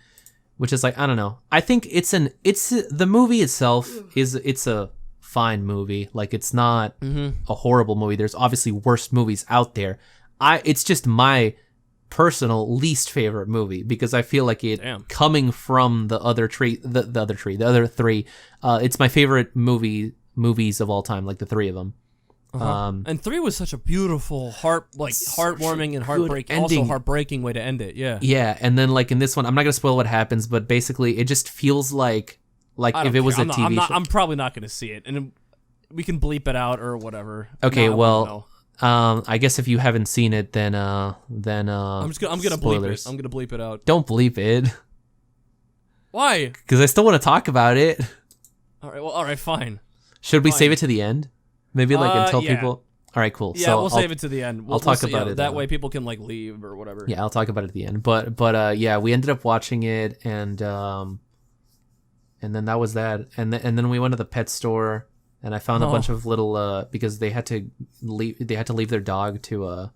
Speaker 2: which is like, I don't know. I think the movie itself it's a fine movie. Like it's not a horrible movie. There's obviously worse movies out there. It's just my personal least favorite movie because I feel like it coming from the other three, it's my favorite movies of all time, like the 3 of them.
Speaker 1: And 3 was such a beautiful, heartwarming and heartbreaking, also heartbreaking way to end it. Yeah.
Speaker 2: Yeah, and then like in this one, I'm not gonna spoil what happens, but basically it just feels like if it was a TV show.
Speaker 1: I'm probably not gonna see it, and we can bleep it out or whatever.
Speaker 2: Okay, I guess if you haven't seen it, then
Speaker 1: I'm gonna bleep it. I'm gonna bleep it out.
Speaker 2: Don't bleep it.
Speaker 1: Why?
Speaker 2: Because I still want to talk about it.
Speaker 1: All right, fine.
Speaker 2: Should we save it to the end? Maybe like until
Speaker 1: yeah.
Speaker 2: people. All right, cool.
Speaker 1: Yeah,
Speaker 2: so
Speaker 1: we'll save it to the end.
Speaker 2: I'll talk about it
Speaker 1: that way. People can like leave or whatever.
Speaker 2: Yeah, I'll talk about it at the end. But yeah, we ended up watching it, and then that was that. And then we went to the pet store, and I found a bunch of little because they had to leave their dog to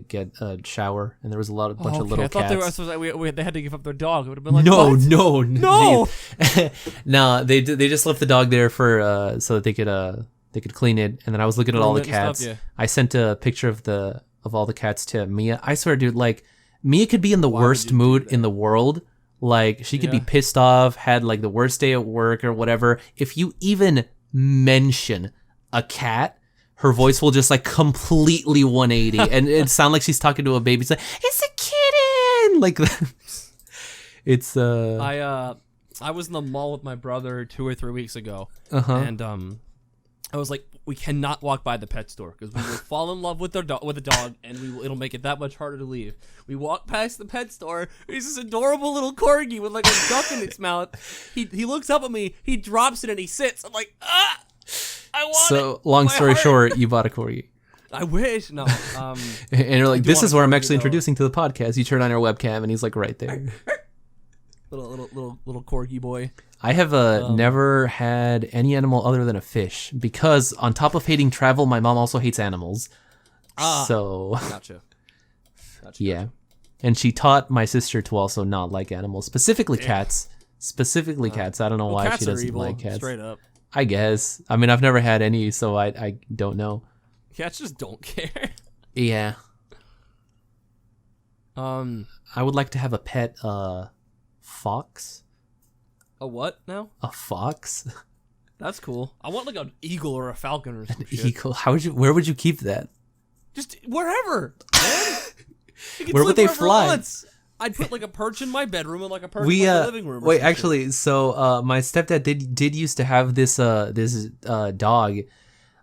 Speaker 2: get a shower, and there was bunch of little
Speaker 1: I thought
Speaker 2: cats.
Speaker 1: they had to give up their dog. It would have been like,
Speaker 2: no,
Speaker 1: what?
Speaker 2: no. No, they just left the dog there for so that they could clean it. And then I was looking at all the cats.
Speaker 1: Stuff, yeah.
Speaker 2: I sent a picture of all the cats to Mia. I swear, dude, like Mia could be in the worst mood in the world. Like she could be pissed off, had like the worst day at work or whatever. If you even mention a cat, her voice will just like completely 180 and it sounds like she's talking to a baby. It's like, it's a kitten! Like it's
Speaker 1: I was in the mall with my brother 2 or 3 weeks ago, and I was like, we cannot walk by the pet store because we will fall in love with the dog, and it'll make it that much harder to leave. We walk past the pet store. There's this adorable little corgi with like a duck in its mouth. He looks up at me. He drops it and he sits. I'm like, ah, I want it.
Speaker 2: So long story short, you bought a corgi.
Speaker 1: I wish. No.
Speaker 2: And you're like, this is where I'm actually introducing to the podcast. You turn on your webcam and he's like right there.
Speaker 1: Little corgi boy.
Speaker 2: I have never had any animal other than a fish because on top of hating travel, my mom also hates animals. So
Speaker 1: Gotcha.
Speaker 2: Yeah. And she taught my sister to also not like animals, specifically cats. Specifically cats. I don't know why she doesn't like cats.
Speaker 1: Straight up.
Speaker 2: I guess. I mean, I've never had any, so I don't know.
Speaker 1: Cats just don't care.
Speaker 2: Yeah. I would like to have a pet fox.
Speaker 1: A what now?
Speaker 2: A fox?
Speaker 1: That's cool. I want like an eagle or a falcon or some shit.
Speaker 2: Eagle. Where would you keep that?
Speaker 1: Just wherever. Man. You can
Speaker 2: Where would
Speaker 1: sleep
Speaker 2: they
Speaker 1: wherever
Speaker 2: fly?
Speaker 1: it wants. I'd put like a perch in my bedroom and like a perch in my living room.
Speaker 2: Wait, actually, so my stepdad did used to have this dog,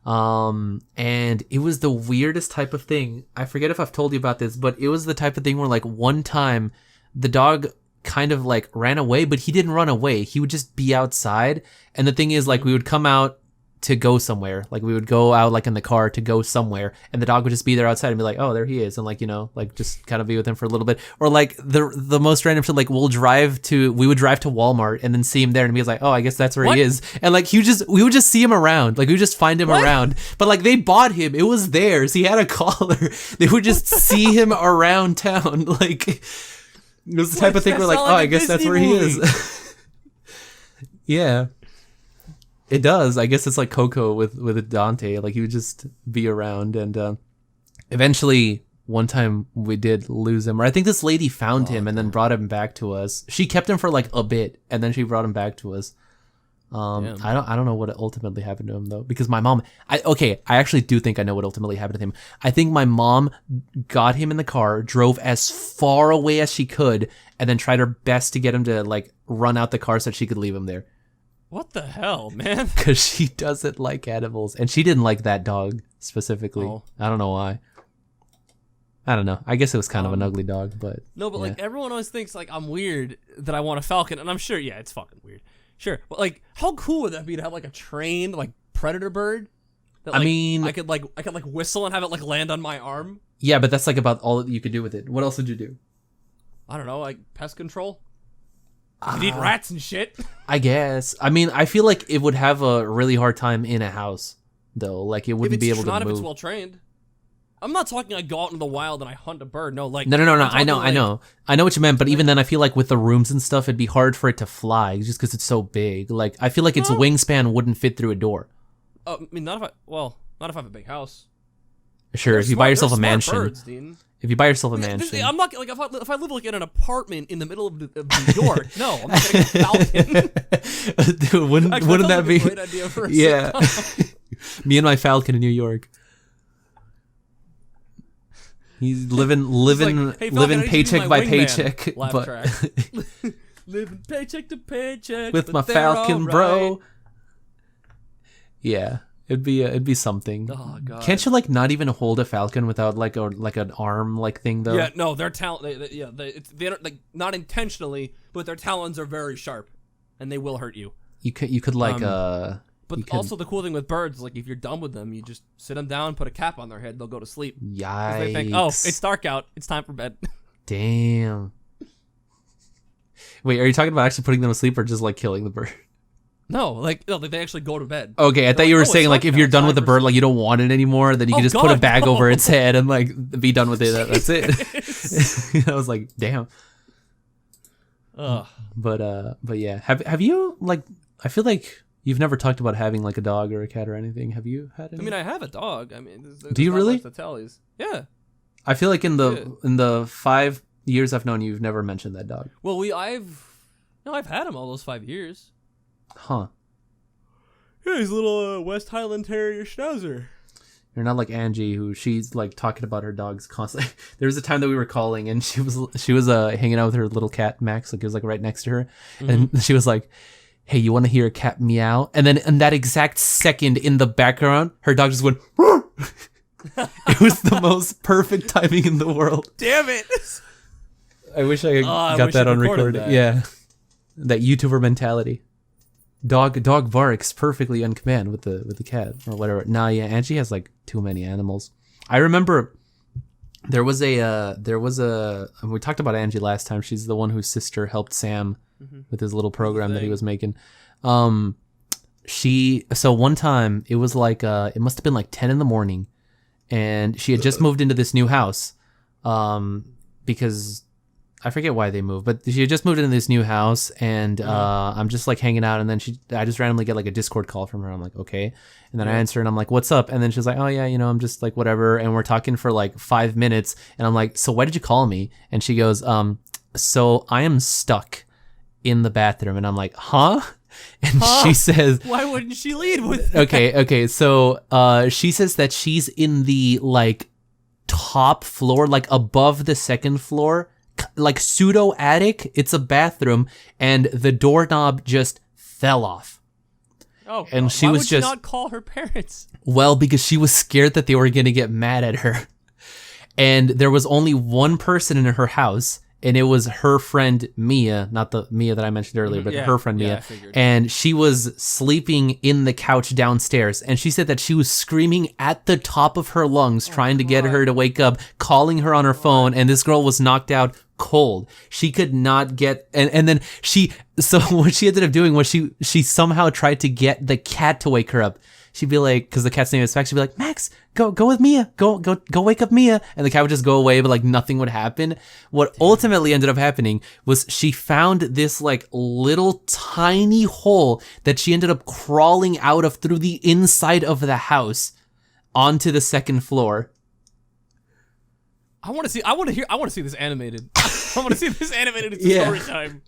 Speaker 2: and it was the weirdest type of thing. I forget if I've told you about this, but it was the type of thing where like one time the dog kind of like ran away, but he didn't run away. He would just be outside, and the thing is like we would come out to go somewhere, like we would go out like in the car to go somewhere, and the dog would just be there outside and be like, oh, there he is, and like, you know, like just kind of be with him for a little bit. Or like the most random shit, like we would drive to Walmart and then see him there and be like, oh, I guess that's where
Speaker 1: What?
Speaker 2: he is, and like we would just see him around, like we would just find him around, but like they bought him, it was theirs, he had a collar, they would just see him around town, like it was the type of thing where like, oh, I guess that's where he is. Yeah. It does. I guess it's like Coco with Dante. Like he would just be around, and eventually one time we did lose him. Or I think this lady found him and then brought him back to us. She kept him for like a bit, and then she brought him back to us. I don't know what ultimately happened to him though, because my mom. I actually do think I know what ultimately happened to him. I think my mom got him in the car, drove as far away as she could, and then tried her best to get him to like run out the car so that she could leave him there.
Speaker 1: What the hell, man?
Speaker 2: Because she doesn't like animals, and she didn't like that dog specifically.
Speaker 1: Oh.
Speaker 2: I don't know why. I don't know. I guess it was kind of an ugly dog, but
Speaker 1: No, but
Speaker 2: yeah.
Speaker 1: like everyone always thinks like I'm weird that I want a falcon, and I'm sure, yeah, it's fucking weird. Sure, but like, how cool would that be to have like a trained like predator bird? That, like,
Speaker 2: I mean,
Speaker 1: I could like whistle and have it like land on my arm.
Speaker 2: yeah, but that's like about all that you could do with it. What else would you do?
Speaker 1: I don't know, like pest control. You need rats and shit.
Speaker 2: I guess. I mean, I feel like it would have a really hard time in a house, though. Like it wouldn't be able to
Speaker 1: not
Speaker 2: move.
Speaker 1: if it's well trained. I'm not talking like go out in the wild and I hunt a bird. No, like
Speaker 2: No.
Speaker 1: I'm
Speaker 2: I know,
Speaker 1: talking,
Speaker 2: I know what you meant. But even then, I feel like with the rooms and stuff, it'd be hard for it to fly just because it's so big. Like I feel like its wingspan wouldn't fit through a door.
Speaker 1: I mean, not if I have a big house.
Speaker 2: Sure,
Speaker 1: They're
Speaker 2: if you
Speaker 1: smart-
Speaker 2: buy yourself a
Speaker 1: they're smart
Speaker 2: mansion.
Speaker 1: birds, Dean.
Speaker 2: If you buy yourself a
Speaker 1: Yeah,
Speaker 2: mansion.
Speaker 1: I'm not like if I live like in an apartment in the middle of New York. No, I'm not getting a falcon.
Speaker 2: Dude, wouldn't
Speaker 1: Actually, that
Speaker 2: that
Speaker 1: sounds
Speaker 2: be?
Speaker 1: like a great idea for a
Speaker 2: Yeah.
Speaker 1: sitcom.
Speaker 2: Me and my falcon in New York. He's living
Speaker 1: It's like, hey, Falcon, I need you to be
Speaker 2: paycheck
Speaker 1: my
Speaker 2: by
Speaker 1: wingman.
Speaker 2: paycheck,
Speaker 1: Laugh
Speaker 2: but
Speaker 1: track. Living paycheck to paycheck
Speaker 2: with
Speaker 1: but
Speaker 2: my
Speaker 1: they're
Speaker 2: falcon,
Speaker 1: all
Speaker 2: bro.
Speaker 1: right.
Speaker 2: Yeah, it'd be something.
Speaker 1: Oh god.
Speaker 2: Can't you like not even hold a falcon without like an arm like thing though?
Speaker 1: Yeah, no, their talent. They don't like not intentionally, but their talons are very sharp, and they will hurt you.
Speaker 2: You could like
Speaker 1: But
Speaker 2: you could-
Speaker 1: also the cool thing with birds, like if you're done with them, you just sit them down, put a cap on their head, they'll go to sleep. 'Cause
Speaker 2: Yikes!
Speaker 1: they think, oh, it's dark out, it's time for bed.
Speaker 2: Damn. Wait, are you talking about actually putting them to sleep or just like killing the bird?
Speaker 1: No, they actually go to bed.
Speaker 2: Okay, I thought you were
Speaker 1: like, oh,
Speaker 2: saying
Speaker 1: it's
Speaker 2: like
Speaker 1: dark
Speaker 2: if
Speaker 1: now,
Speaker 2: you're
Speaker 1: it's
Speaker 2: done
Speaker 1: time
Speaker 2: with the
Speaker 1: for
Speaker 2: bird, like you don't want it anymore, then you
Speaker 1: Oh,
Speaker 2: can just put a
Speaker 1: God,
Speaker 2: bag
Speaker 1: no.
Speaker 2: over its head and like be done with it. That's it. I was like, damn.
Speaker 1: Ugh.
Speaker 2: But yeah, have you like? I feel like you've never talked about having like a dog or a cat or anything. Have you had any?
Speaker 1: I mean, I have a dog. I mean, there's
Speaker 2: Do you
Speaker 1: not
Speaker 2: really?
Speaker 1: much to tell you. Yeah.
Speaker 2: I feel like in
Speaker 1: Yeah.
Speaker 2: the 5 years I've known you, you've never mentioned that dog.
Speaker 1: Well, I've had him all those 5 years.
Speaker 2: Huh?
Speaker 1: Yeah, he's a little West Highland Terrier Schnauzer.
Speaker 2: You're not like Angie, who she's like talking about her dogs constantly. There was a time that we were calling, and she was hanging out with her little cat Max, like it was like right next to her, and she was like, "Hey, you want to hear a cat meow?" And then in that exact second, in the background, her dog just went. It was the most perfect timing in the world.
Speaker 1: Damn it!
Speaker 2: I wish I
Speaker 1: I
Speaker 2: got
Speaker 1: wish
Speaker 2: that
Speaker 1: I
Speaker 2: on
Speaker 1: recorded
Speaker 2: recording.
Speaker 1: that.
Speaker 2: Yeah, that YouTuber mentality. Dog barks perfectly on command with the cat or whatever. Nah, yeah, Angie has like too many animals. I remember there was a we talked about Angie last time. She's the one whose sister helped Sam with his little program that he was making. So one time it was like it must have been like 10 in the morning, and she had just moved into this new house because I forget why they moved, but she had just moved into this new house, and I'm just like hanging out, and then I just randomly get like a Discord call from her. I'm like, okay, and then I answer, and I'm like, what's up? And then she's like, oh yeah, I'm just like whatever, and we're talking for like 5 minutes, and I'm like, so why did you call me? And she goes, so I am stuck in the bathroom, and I'm like, huh? And she says,
Speaker 1: why wouldn't she lead with that?
Speaker 2: okay, so she says that she's in the like top floor, like above the second floor, like pseudo attic. It's a bathroom, and the doorknob just fell off.
Speaker 1: Oh,
Speaker 2: and she
Speaker 1: why
Speaker 2: was
Speaker 1: would
Speaker 2: just
Speaker 1: she not call her parents?
Speaker 2: Well, because she was scared that they were gonna get mad at her, and there was only one person in her house, and it was her friend Mia, not the Mia that I mentioned earlier, but her friend Mia. And she was sleeping in the couch downstairs. And she said that she was screaming at the top of her lungs, trying to get her to wake up, calling her on her phone. And this girl was knocked out cold. She could not get, and then so what she ended up doing was she somehow tried to get the cat to wake her up. She'd be like, because the cat's name is Max, she'd be like, Max, go with Mia, go wake up Mia, and the cat would just go away, but like nothing would happen. What ultimately ended up happening was she found this like little tiny hole that she ended up crawling out of through the inside of the house onto the second floor.
Speaker 1: I want to see this animated. I want to see this animated. It's story time.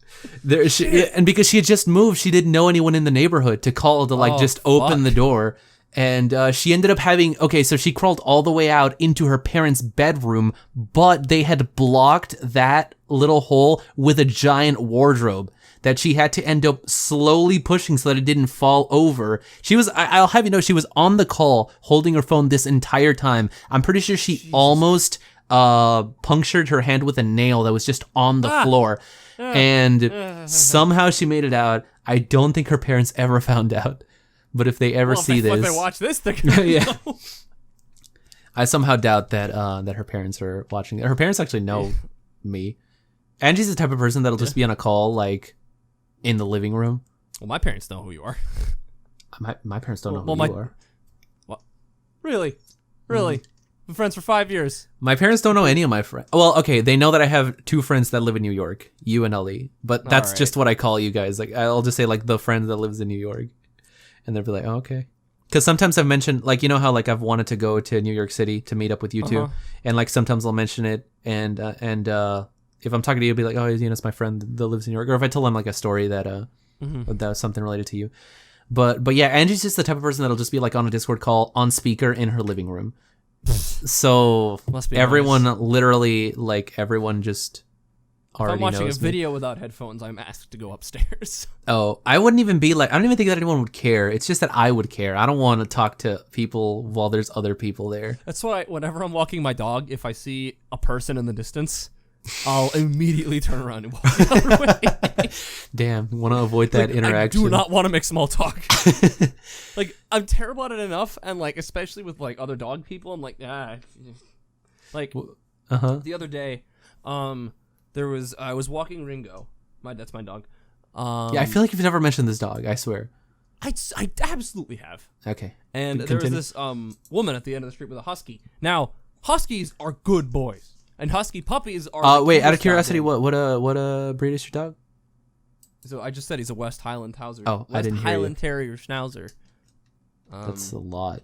Speaker 2: And because she had just moved, she didn't know anyone in the neighborhood to call to like just open the door. And she ended up so she crawled all the way out into her parents' bedroom, but they had blocked that little hole with a giant wardrobe that she had to end up slowly pushing so that it didn't fall over. I'll have you know, she was on the call holding her phone this entire time. I'm pretty sure she almost punctured her hand with a nail that was just on the floor, and somehow she made it out. I don't think her parents ever found out, but if they ever see this,
Speaker 1: if they watch this, they're gonna know.
Speaker 2: I somehow doubt that her parents are watching it. Her parents actually know me. Angie's the type of person that'll just be on a call like in the living room.
Speaker 1: Well, my parents know who you are.
Speaker 2: My parents don't know who you are.
Speaker 1: What? Really? Been friends for 5 years.
Speaker 2: My parents don't know any of my friends. Well, okay, they know that I have 2 friends that live in New York, you and Ellie. But that's just what I call you guys. Like, I'll just say like the friend that lives in New York, and they'll be like, "Oh, okay." Because sometimes I've mentioned, like, you know how like I've wanted to go to New York City to meet up with you two, and like sometimes I'll mention it, and if I'm talking to you, I'll be like, "Oh, it's my friend that lives in New York," or if I tell them like a story that that was something related to you. But yeah, Angie's just the type of person that'll just be like on a Discord call on speaker in her living room. So everyone nice. Literally like everyone just already knows.
Speaker 1: If I'm watching a
Speaker 2: me.
Speaker 1: Video without headphones, I'm asked to go upstairs.
Speaker 2: Oh, I wouldn't even be like, I don't even think that anyone would care. It's just that I would care. I don't want to talk to people while there's other people there.
Speaker 1: That's why whenever I'm walking my dog, if I see a person in the distance, I'll immediately turn around and walk the other way.
Speaker 2: Damn, want to avoid that interaction.
Speaker 1: I do not want to make small talk. Like, I'm terrible at it enough, and like, especially with like other dog people, I'm like, like, the other day, I was walking Ringo. That's my dog.
Speaker 2: Yeah, I feel like you've never mentioned this dog. I swear.
Speaker 1: I absolutely have.
Speaker 2: Okay.
Speaker 1: And there was this woman at the end of the street with a husky. Now, huskies are good boys. And husky puppies are.
Speaker 2: Wait, out of curiosity, what breed is your dog?
Speaker 1: So I just said he's a West Highland Schnauzer.
Speaker 2: Oh, I didn't hear you.
Speaker 1: Highland Terrier Schnauzer.
Speaker 2: That's a lot.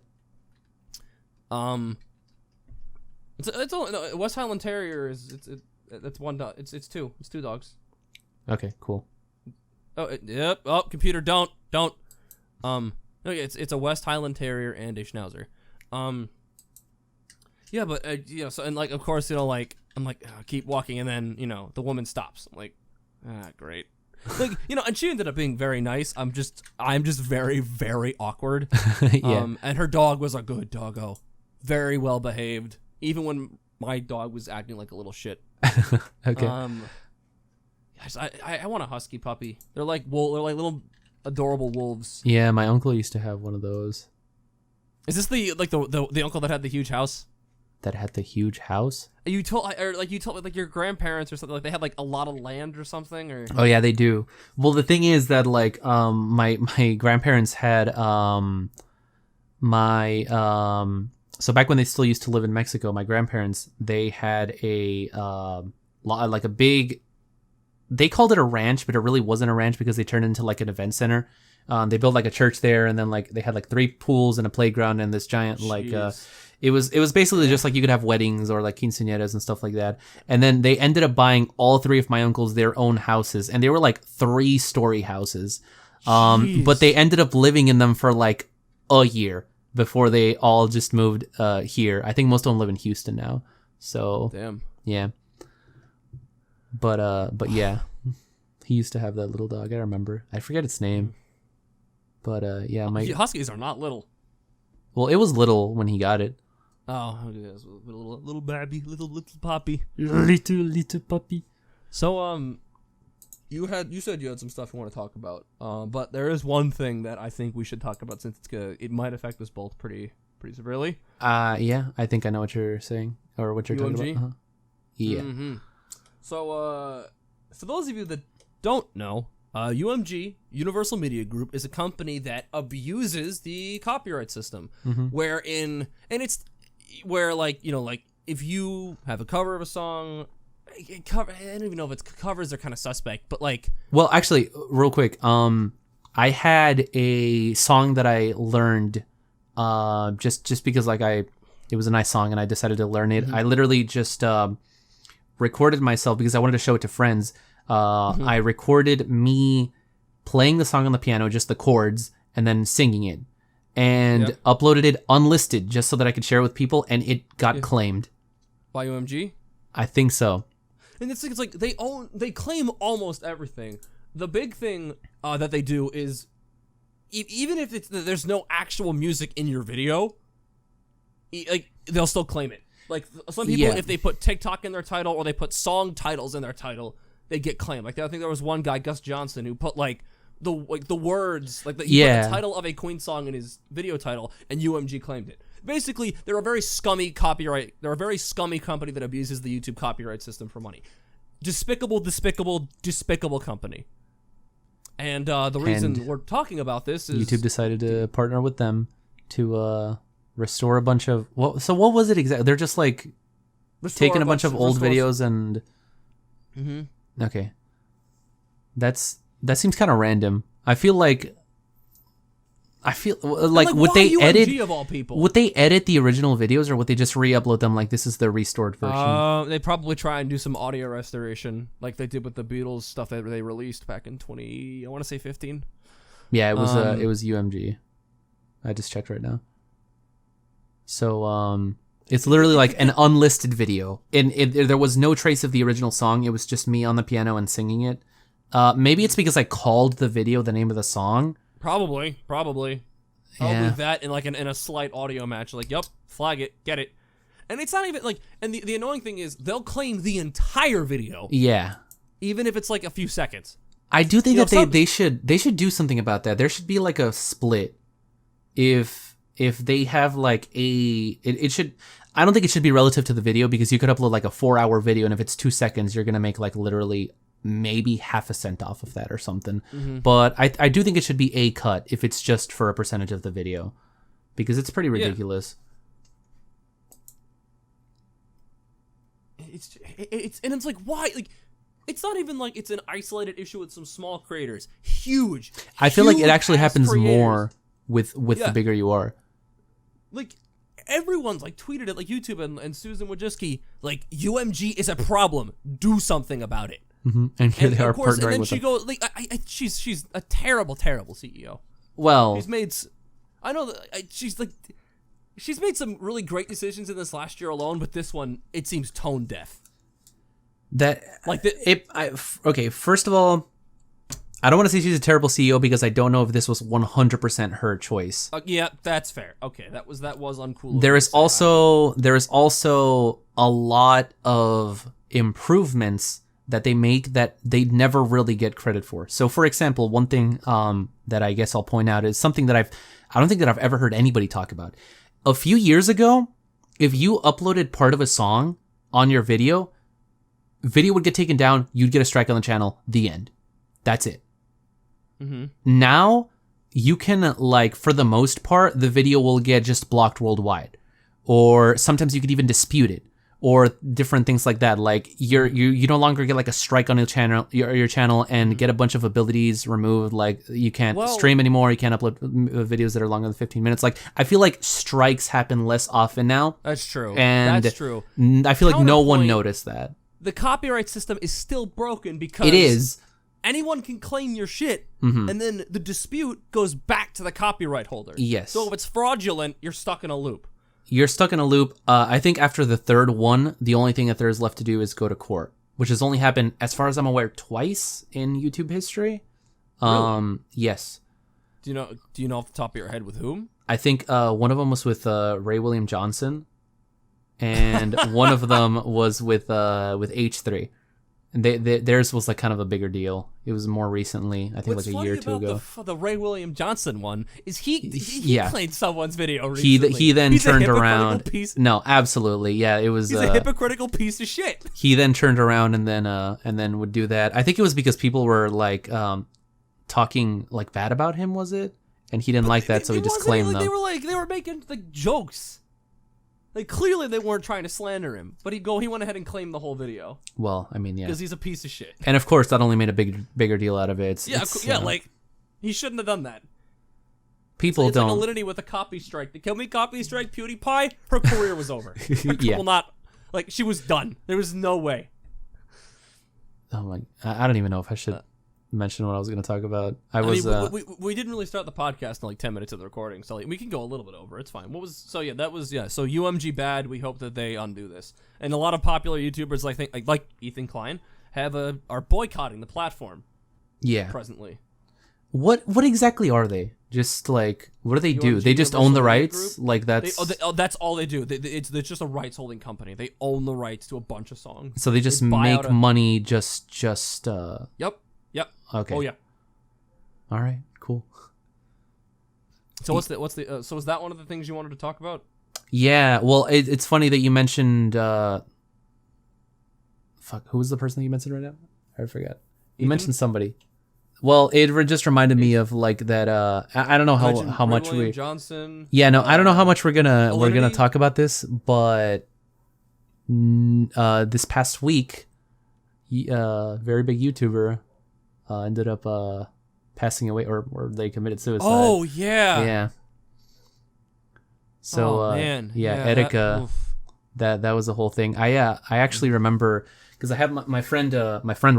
Speaker 1: It's only West Highland Terrier that's one dog. It's two. It's 2 dogs.
Speaker 2: Okay, cool.
Speaker 1: Oh, yep. Oh, computer, don't. Okay, it's a West Highland Terrier and a Schnauzer. Yeah, but so and like of course like I'm like keep walking, and then the woman stops. I'm like, great. Like and she ended up being very nice. I'm just very, very awkward.
Speaker 2: Yeah.
Speaker 1: And her dog was a good doggo, very well behaved, even when my dog was acting like a little shit.
Speaker 2: Okay.
Speaker 1: I want a husky puppy. They're like little adorable wolves.
Speaker 2: Yeah, my uncle used to have one of those.
Speaker 1: Is this the uncle that had the huge house?
Speaker 2: That had the huge house?
Speaker 1: You told me your grandparents or something, like they had like a lot of land or something, or.
Speaker 2: Oh yeah, they do. Well, the thing is that like my grandparents had so back when they still used to live in Mexico, my grandparents, they had a like a big. They called it a ranch, but it really wasn't a ranch because they turned it into like an event center. They built like a church there, and then like they had like 3 pools and a playground and this giant like. It was basically just like you could have weddings or like quinceañeras and stuff like that. And then they ended up buying all 3 of my uncles their own houses, and they were like 3-story houses. But they ended up living in them for like a year before they all just moved here. I think most of them live in Houston now. So
Speaker 1: damn.
Speaker 2: Yeah. But yeah, he used to have that little dog. I remember. I forget its name. But yeah, my
Speaker 1: huskies are not little.
Speaker 2: Well, it was little when he got it.
Speaker 1: Oh, yes, little baby, little puppy,
Speaker 2: little puppy.
Speaker 1: So you said you had some stuff you want to talk about. But there is one thing that I think we should talk about since it might affect us both pretty severely.
Speaker 2: Yeah, I think I know what you're saying or what you're
Speaker 1: UMG?
Speaker 2: talking about. Yeah.
Speaker 1: Mm-hmm. So for those of you that don't know, UMG, Universal Media Group, is a company that abuses the copyright system, where like, you know, like if you have a cover of a song, I don't even know if it's covers are kind of suspect, but like,
Speaker 2: well, actually, real quick, I had a song that I learned, just because like it was a nice song and I decided to learn it. I literally just recorded myself because I wanted to show it to friends. I recorded me playing the song on the piano, just the chords, and then singing it, and uploaded it unlisted just so that I could share it with people, and it got claimed
Speaker 1: by UMG.
Speaker 2: I think so.
Speaker 1: And it's like they claim almost everything. The big thing that they do is even if there's no actual music in your video, like they'll still claim it. Like some people, if they put TikTok in their title or they put song titles in their title, they get claimed. Like I think there was one guy, Gus Johnson, who put like the words, like he put the title of a Queen song in his video title, and UMG claimed it. Basically, they're a very scummy company that abuses the YouTube copyright system for money. Despicable company. And the reason we're talking about this is
Speaker 2: YouTube decided to partner with them to restore a bunch of what was it exactly? They're just like taking a bunch of old videos and okay. That seems kind of random. I feel like would they edit
Speaker 1: of all people?
Speaker 2: Would they edit the original videos or would they just re-upload them like this is the restored version?
Speaker 1: They probably try and do some audio restoration like they did with the Beatles stuff that they released back in 15.
Speaker 2: Yeah, it was UMG. I just checked right now. So it's literally like an unlisted video, and there was no trace of the original song. It was just me on the piano and singing it. Maybe it's because I called the video the name of the song.
Speaker 1: Probably that in like in a slight audio match. Like, yep, flag it, get it. And it's not even like. And the annoying thing is they'll claim the entire video.
Speaker 2: Yeah. Even
Speaker 1: if it's like a few seconds.
Speaker 2: I do think they should do something about that. There should be like a split. If they have like it should. I don't think it should be relative to the video because you could upload like a 4-hour video, and if it's 2 seconds, you're gonna make like literally maybe half a cent off of that or something. But I do think it should be a cut if it's just for a percentage of the video, because it's pretty ridiculous.
Speaker 1: It's like, why? Like, it's not even like it's an isolated issue with some small creators. Huge.
Speaker 2: I feel like it actually happens more with the bigger you are.
Speaker 1: Like, everyone's like tweeted it, like YouTube and Susan Wojcicki, like, UMG is a problem. Do something about it.
Speaker 2: And here they are
Speaker 1: of course,
Speaker 2: partnering
Speaker 1: and then
Speaker 2: with
Speaker 1: she
Speaker 2: them.
Speaker 1: goes like, she's a terrible CEO.
Speaker 2: Well,
Speaker 1: she's made. I know that she's made some really great decisions in this last year alone, but this one it seems tone deaf.
Speaker 2: Okay. First of all, I don't want to say she's a terrible CEO because I don't know if this was 100% her choice.
Speaker 1: Yeah, that's fair. Okay, that was uncool.
Speaker 2: There is also a lot of improvements that they make that they never really get credit for. So, for example, one thing that I guess I'll point out is something that I don't think that I've ever heard anybody talk about. A few years ago, if you uploaded part of a song on your video would get taken down, you'd get a strike on the channel, the end. That's it. Now, you can, like, for the most part, the video will get just blocked worldwide. Or sometimes you could even dispute it. or different things like that. Like you no longer get like a strike on your channel and get a bunch of abilities removed. Like you can't stream anymore. You can't upload videos that are longer than 15 minutes. Like I feel like strikes happen less often now.
Speaker 1: That's true.
Speaker 2: And
Speaker 1: that's true.
Speaker 2: I feel like no one noticed that.
Speaker 1: The copyright system is still broken because
Speaker 2: it is.
Speaker 1: Anyone can claim your shit, and then the dispute goes back to the copyright holder.
Speaker 2: Yes.
Speaker 1: So if it's fraudulent, you're stuck in a loop.
Speaker 2: You're stuck in a loop. I think after the third one, the only thing that there is left to do is go to court, which has only happened, as far as I'm aware, twice in YouTube history.
Speaker 1: Really?
Speaker 2: Yes.
Speaker 1: Do you know off the top of your head with whom?
Speaker 2: I think one of them was with Ray William Johnson, and one of them was with H3. And theirs was like kind of a bigger deal. It was more recently, I think,
Speaker 1: What's
Speaker 2: like a year or two ago.
Speaker 1: The Ray William Johnson one is he
Speaker 2: yeah.
Speaker 1: played someone's video recently.
Speaker 2: He then
Speaker 1: He's
Speaker 2: turned
Speaker 1: a
Speaker 2: around. No, absolutely, yeah, it was.
Speaker 1: He's a hypocritical piece of shit.
Speaker 2: He then turned around and then would do that. I think it was because people were like talking like bad about him, was it? And he didn't like that, so he just claimed them.
Speaker 1: They were making like jokes. Like clearly they weren't trying to slander him, but he went ahead and claimed the whole video.
Speaker 2: Well, I mean, yeah,
Speaker 1: because he's a piece of shit.
Speaker 2: And of course, that only made a bigger deal out of it.
Speaker 1: Like he shouldn't have done that.
Speaker 2: People
Speaker 1: it's
Speaker 2: don't.
Speaker 1: Like a litany with a copy strike. Can we copy strike PewDiePie? Her career was over.
Speaker 2: Yeah.
Speaker 1: Well, not like she was done. There was no way.
Speaker 2: Oh my! I don't even know if I should mention what I was going to talk about.
Speaker 1: We didn't really start the podcast in like 10 minutes of the recording, so like, we can go a little bit over. It's fine. So UMG bad. We hope that they undo this. And a lot of popular YouTubers like Ethan Klein are boycotting the platform.
Speaker 2: Yeah.
Speaker 1: Presently.
Speaker 2: What exactly are they? Just like, what do they do? They just own the rights?
Speaker 1: Group?
Speaker 2: Like that's
Speaker 1: that's all they do. It's just a rights holding company. They own the rights to a bunch of songs.
Speaker 2: So they just make money just
Speaker 1: Yep.
Speaker 2: Okay.
Speaker 1: Oh yeah.
Speaker 2: All right. Cool.
Speaker 1: So so is that one of the things you wanted to talk about?
Speaker 2: Yeah. Well, it's funny that you mentioned. Who was the person that you mentioned right now? I forgot. You mentioned somebody. Well, it just reminded me of like that. I don't know how much
Speaker 1: William Johnson.
Speaker 2: Yeah. No, I don't know how much we're gonna talk about this, but this past week, very big YouTuber. Ended up passing away, or they committed suicide.
Speaker 1: Oh yeah,
Speaker 2: yeah. So
Speaker 1: man,
Speaker 2: yeah, Etika, that was the whole thing. I actually remember because I had my friend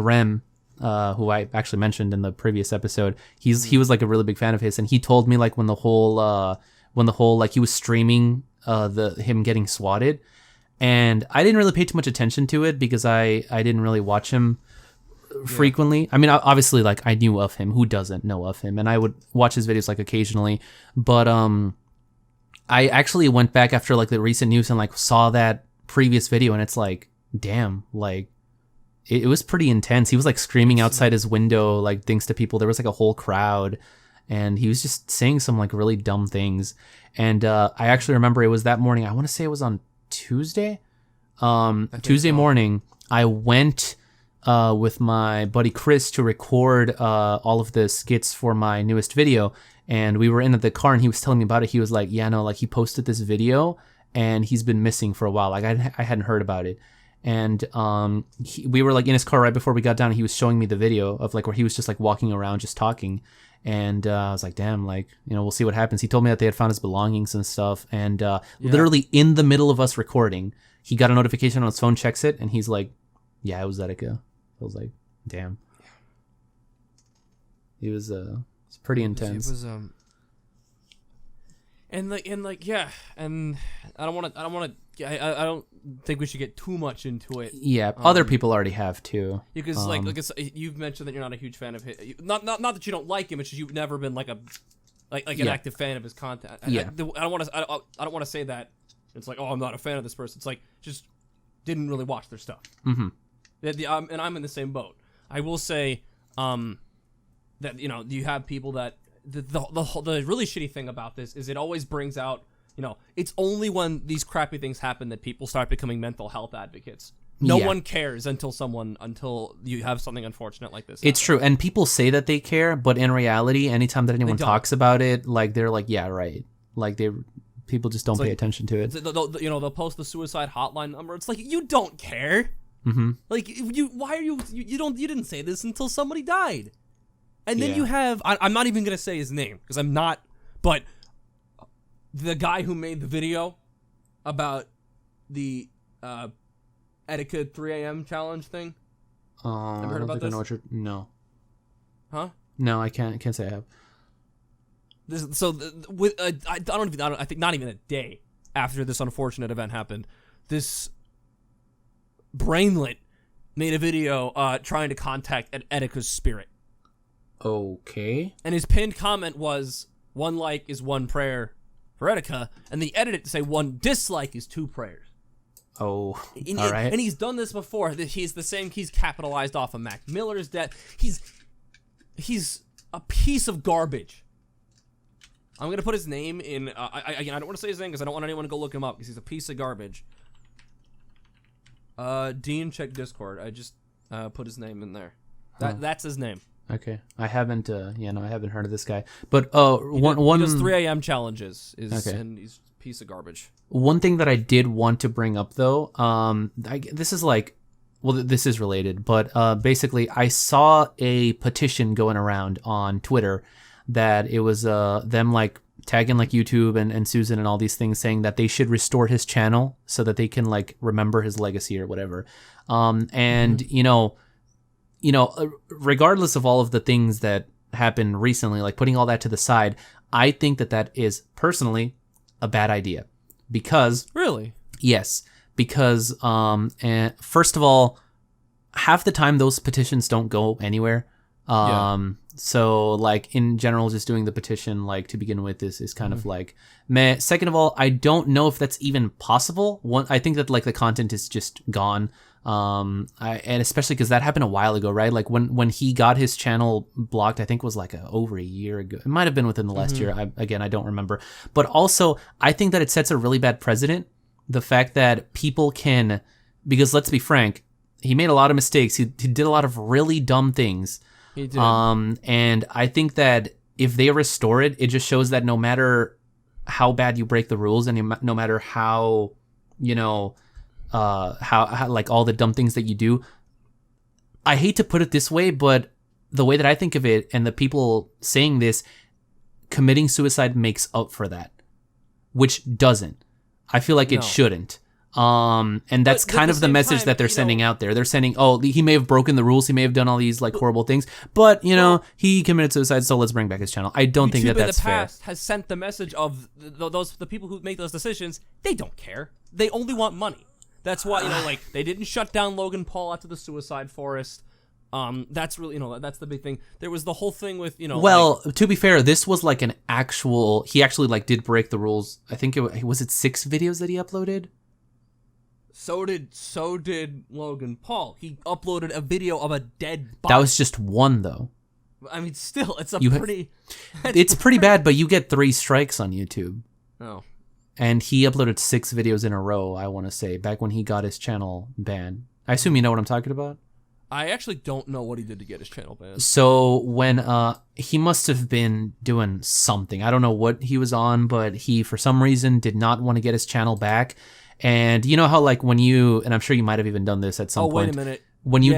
Speaker 2: Rem, who I actually mentioned in the previous episode. He was like a really big fan of his, and he told me like when the whole like he was streaming him getting swatted, and I didn't really pay too much attention to it because I didn't really watch him frequently. I mean, obviously, like I knew of him. Who doesn't know of him? And I would watch his videos like occasionally. But I actually went back after like the recent news and like saw that previous video, and it's like, damn, like it was pretty intense. He was like screaming outside his window, like things to people. There was like a whole crowd, and he was just saying some like really dumb things. And I actually remember it was that morning. I want to say it was on Tuesday. Tuesday morning, I went with my buddy Chris to record all of the skits for my newest video, and we were in the car, and he was telling me about it. He was like, yeah, no, like he posted this video and he's been missing for a while. Like I hadn't heard about it. And we were like in his car right before we got down, and he was showing me the video of like where he was just like walking around just talking. And I was like, damn, like, you know, we'll see what happens. He told me that they had found his belongings and stuff. And literally in the middle of us recording, he got a notification on his phone, checks it, and he's like, yeah, it was Etika. I was like, damn. It was it's pretty intense.
Speaker 1: It was and I don't think we should get too much into it.
Speaker 2: Yeah, other people already have too.
Speaker 1: Because you've mentioned that you're not a huge fan of his. Not that you don't like him. It's just you've never been like an active fan of his content.
Speaker 2: Yeah.
Speaker 1: I don't want to say that. It's like, oh, I'm not a fan of this person. It's like just didn't really watch their stuff.
Speaker 2: Mm-hmm.
Speaker 1: And I'm in the same boat. I will say that you have people that the really shitty thing about this is it always brings out, it's only when these crappy things happen that people start becoming mental health advocates. No one cares until you have something unfortunate like this.
Speaker 2: It's true, and people say that they care, but in reality, anytime that anyone talks about it, like they're like, yeah, right, like People just don't pay attention to it.
Speaker 1: They'll post the suicide hotline number. It's like, you don't care.
Speaker 2: Mm-hmm.
Speaker 1: Like, why are you didn't say this until somebody died. And then you have, I'm not even going to say his name because I'm not, but the guy who made the video about the Etika 3 a.m. challenge thing.
Speaker 2: Have you heard about this? No.
Speaker 1: Huh?
Speaker 2: No, I can't say I have.
Speaker 1: I think not even a day after this unfortunate event happened, this brainlet made a video trying to contact Etika's spirit.
Speaker 2: Okay.
Speaker 1: And his pinned comment was, 1 like is 1 prayer for Etika, and they edited it to say 1 dislike is 2 prayers.
Speaker 2: Oh, all right.
Speaker 1: And he's done this before. He's the same. He's capitalized off of Mac Miller's debt. He's a piece of garbage. I'm gonna put his name in. I don't want to say his name because I don't want anyone to go look him up because he's a piece of garbage. Dean, check Discord. I just put his name in there. That's his name.
Speaker 2: Okay, I haven't. I haven't heard of this guy. But
Speaker 1: he does 3 a.m. challenges. And he's a piece of garbage.
Speaker 2: One thing that I did want to bring up though, this is related, but basically I saw a petition going around on Twitter that it was them like tagging like YouTube and Susan and all these things saying that they should restore his channel so that they can like remember his legacy or whatever. Regardless of all of the things that happened recently, like putting all that to the side, I think that is personally a bad idea. Because
Speaker 1: really,
Speaker 2: yes, because and first of all, half the time those petitions don't go anywhere. So like in general, just doing the petition like to begin with is kind of like meh. Second of all, I don't know if that's even possible. I think that like the content is just gone. And especially because that happened a while ago, right? Like when he got his channel blocked, I think was like over a year ago. It might have been within the last year. I don't remember. But also, I think that it sets a really bad precedent. The fact that people can, because let's be frank, he made a lot of mistakes. He did a lot of really dumb things.
Speaker 1: He did.
Speaker 2: And I think that if they restore it, it just shows that no matter how bad you break the rules and no matter how, how like all the dumb things that you do, I hate to put it this way, but the way that I think of it and the people saying this, committing suicide makes up for that, which doesn't. I feel like it shouldn't. And that's kind of the message that they're sending out there. They're sending, he may have broken the rules. He may have done all these like horrible things, but he committed suicide. So let's bring back his channel. I don't think that that's fair. YouTube in the past
Speaker 1: has sent the message of the people who make those decisions. They don't care. They only want money. That's why, like they didn't shut down Logan Paul after the suicide forest. That's really, that's the big thing. There was the whole thing with,
Speaker 2: Well, to be fair, this was like he actually like did break the rules. I think was it 6 videos that he uploaded?
Speaker 1: So did Logan Paul. He uploaded a video of a dead body.
Speaker 2: That was just 1 though.
Speaker 1: I mean, still, it's
Speaker 2: it's pretty bad, but you get 3 strikes on YouTube.
Speaker 1: Oh.
Speaker 2: And he uploaded 6 videos in a row, I want to say, back when he got his channel banned. I assume you know what I'm talking about?
Speaker 1: I actually don't know what he did to get his channel banned.
Speaker 2: So when he must have been doing something. I don't know what he was on, but he, for some reason, did not want to get his channel back. And you know how like when and I'm sure you might have even done this at some point.
Speaker 1: Oh, wait a minute.
Speaker 2: When you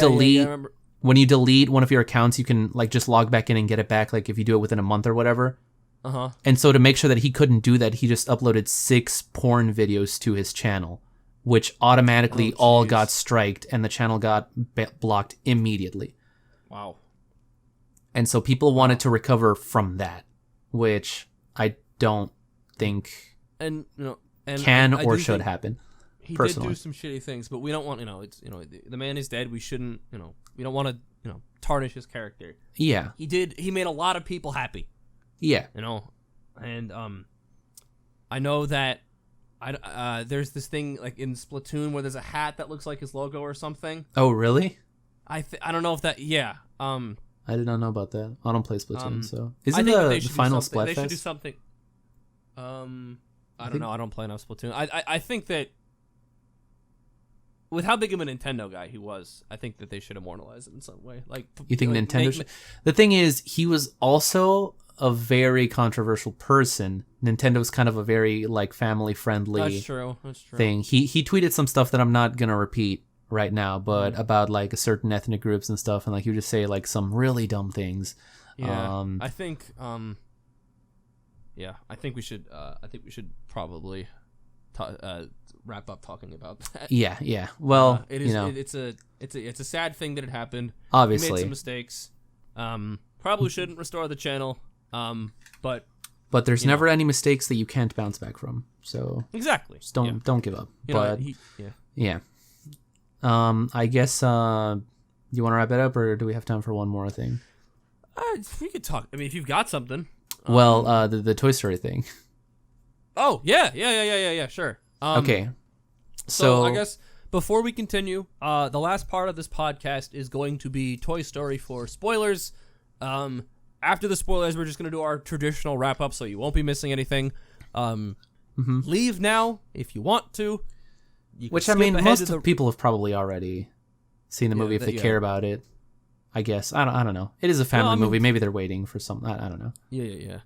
Speaker 2: when you delete one of your accounts, you can like just log back in and get it back, like if you do it within a month or whatever.
Speaker 1: Uh-huh.
Speaker 2: And so to make sure that he couldn't do that, he just uploaded 6 porn videos to his channel, which automatically all got striked and the channel got blocked immediately.
Speaker 1: Wow.
Speaker 2: And so people wanted to recover from that, which I don't think can or should happen.
Speaker 1: He did do some shitty things, but we don't want, the man is dead. We shouldn't, we don't want to, tarnish his character.
Speaker 2: Yeah.
Speaker 1: He made a lot of people happy.
Speaker 2: Yeah.
Speaker 1: And I know that there's this thing like in Splatoon where there's a hat that looks like his logo or something.
Speaker 2: Oh, really?
Speaker 1: I don't know if that,
Speaker 2: I did not know about that. I don't play Splatoon, so isn't the final Splatfest?
Speaker 1: They should do something. I don't know. I don't play enough Splatoon. I think that with how big of a Nintendo guy he was, I think that they should immortalize it in some way. Like,
Speaker 2: you think Nintendo should? The thing is, he was also a very controversial person. Nintendo's kind of a very like family friendly
Speaker 1: That's true.
Speaker 2: thing. He tweeted some stuff that I'm not gonna repeat right now, but about like certain ethnic groups and stuff, and like he would just say like some really dumb things.
Speaker 1: Yeah, I think we should probably wrap up talking about that.
Speaker 2: Yeah. Well,
Speaker 1: it is. It's a sad thing that it happened.
Speaker 2: Obviously,
Speaker 1: we made some mistakes. Probably shouldn't restore the channel. But
Speaker 2: there's never any mistakes that you can't bounce back from. So
Speaker 1: exactly,
Speaker 2: just don't give up. Yeah. I guess you want to wrap it up, or do we have time for one more thing?
Speaker 1: We could talk. I mean, if you've got something.
Speaker 2: Well, the Toy Story thing.
Speaker 1: Oh yeah. Sure.
Speaker 2: Okay.
Speaker 1: So I guess before we continue, the last part of this podcast is going to be Toy Story 4 spoilers. After the spoilers, we're just going to do our traditional wrap up, so you won't be missing anything. Leave now if you want to.
Speaker 2: Which, I mean, most people have probably already seen the movie if they care about it. I guess. I don't know. It is a family movie. Maybe they're waiting for something. I don't know.
Speaker 1: Yeah.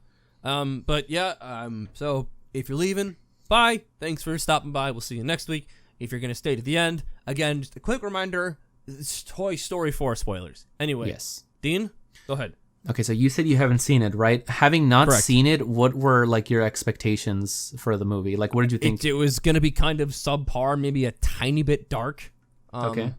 Speaker 1: So if you're leaving, bye. Thanks for stopping by. We'll see you next week. If you're going to stay to the end, again, just a quick reminder, it's Toy Story 4 spoilers. Anyway.
Speaker 2: Yes.
Speaker 1: Dean, go ahead.
Speaker 2: Okay, so you said you haven't seen it, right? Having not
Speaker 1: Correct.
Speaker 2: seen it, what were like your expectations for the movie? Like, what did you think?
Speaker 1: It was going to be kind of subpar, maybe a tiny bit dark.
Speaker 2: Okay.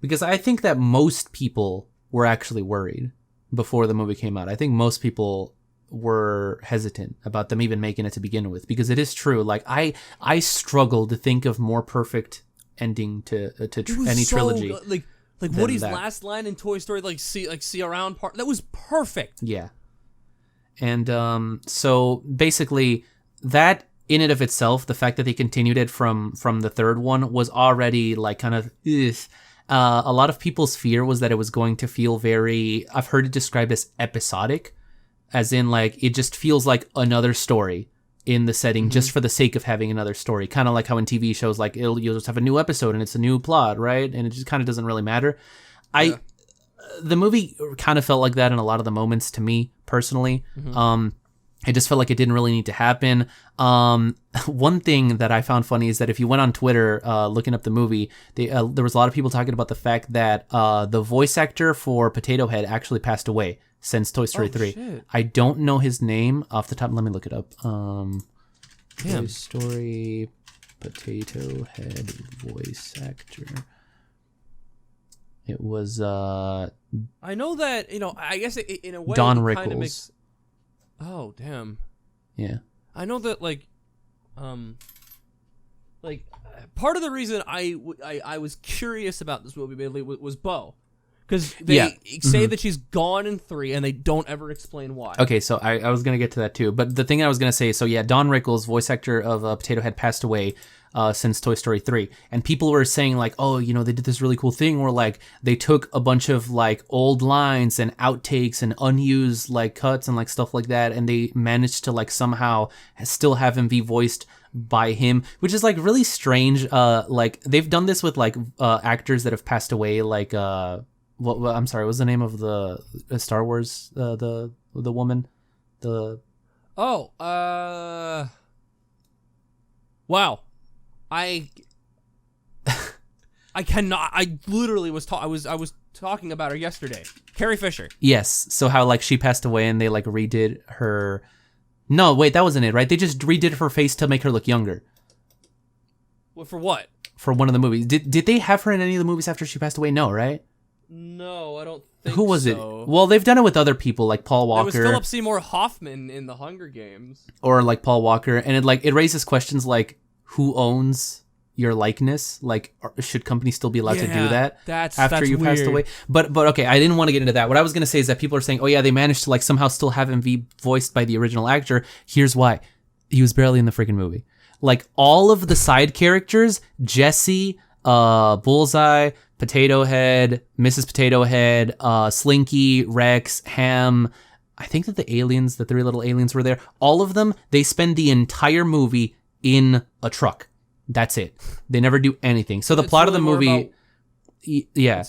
Speaker 2: Because I think that most people were actually worried before the movie came out. I think most people were hesitant about them even making it to begin with, because it is true. Like I struggle to think of more perfect ending to any trilogy.
Speaker 1: Like Woody's last line in Toy Story, see around part, that was perfect.
Speaker 2: Yeah. And so basically that in and of itself, the fact that they continued it from the third one was already like kind of ugh. A lot of people's fear was that it was going to feel very, I've heard it described as episodic, as in like it just feels like another story in the setting just for the sake of having another story. Kind of like how in TV shows, like you'll just have a new episode and it's a new plot, right? And it just kind of doesn't really matter. The movie kind of felt like that in a lot of the moments to me personally. It just felt like it didn't really need to happen. One thing that I found funny is that if you went on Twitter looking up the movie, there was a lot of people talking about the fact that the voice actor for Potato Head actually passed away since Toy Story 3.
Speaker 1: Shit.
Speaker 2: I don't know his name off the top. Let me look it up. Toy Story Potato Head voice actor. It was
Speaker 1: I know that, I guess in a way
Speaker 2: Don
Speaker 1: it
Speaker 2: Rickles.
Speaker 1: kind of makes. Oh, damn.
Speaker 2: Yeah.
Speaker 1: I know that part of the reason I was curious about this movie mainly was Bo. Because they say that she's gone in 3 and they don't ever explain why.
Speaker 2: Okay, so I was going to get to that too. But the thing I was going to say, so yeah, Don Rickles, voice actor of Potato Head, passed away since Toy Story 3. And people were saying like, oh, they did this really cool thing where like they took a bunch of like old lines and outtakes and unused like cuts and like stuff like that. And they managed to like somehow still have him be voiced by him, which is like really strange. Like they've done this with like actors that have passed away, like what I'm sorry, what's the name of the Star Wars the woman?
Speaker 1: Wow. I cannot. I literally was I was talking about her yesterday. Carrie Fisher.
Speaker 2: Yes. So how like she passed away and they like redid her. No, wait, that wasn't it, right? They just redid her face to make her look younger.
Speaker 1: Well, for what?
Speaker 2: For one of the movies. Did they have her in any of the movies after she passed away? No, right?
Speaker 1: No, I don't think so.
Speaker 2: Who was it? Well, they've done it with other people like Paul Walker.
Speaker 1: It was Philip Seymour Hoffman in The Hunger Games.
Speaker 2: Or like Paul Walker, and it raises questions like who owns your likeness? Like, should companies still be allowed to do that after you passed away? But okay, I didn't want to get into that. What I was going to say is that people are saying, oh yeah, they managed to like somehow still have him be voiced by the original actor. Here's why. He was barely in the freaking movie. Like all of the side characters, Jesse, Bullseye, Potato Head, Mrs. Potato Head, Slinky, Rex, Ham, I think that the aliens, the 3 little aliens were there. All of them, they spend the entire movie in a truck. That's it. They never do anything. So the plot of the movie, yeah.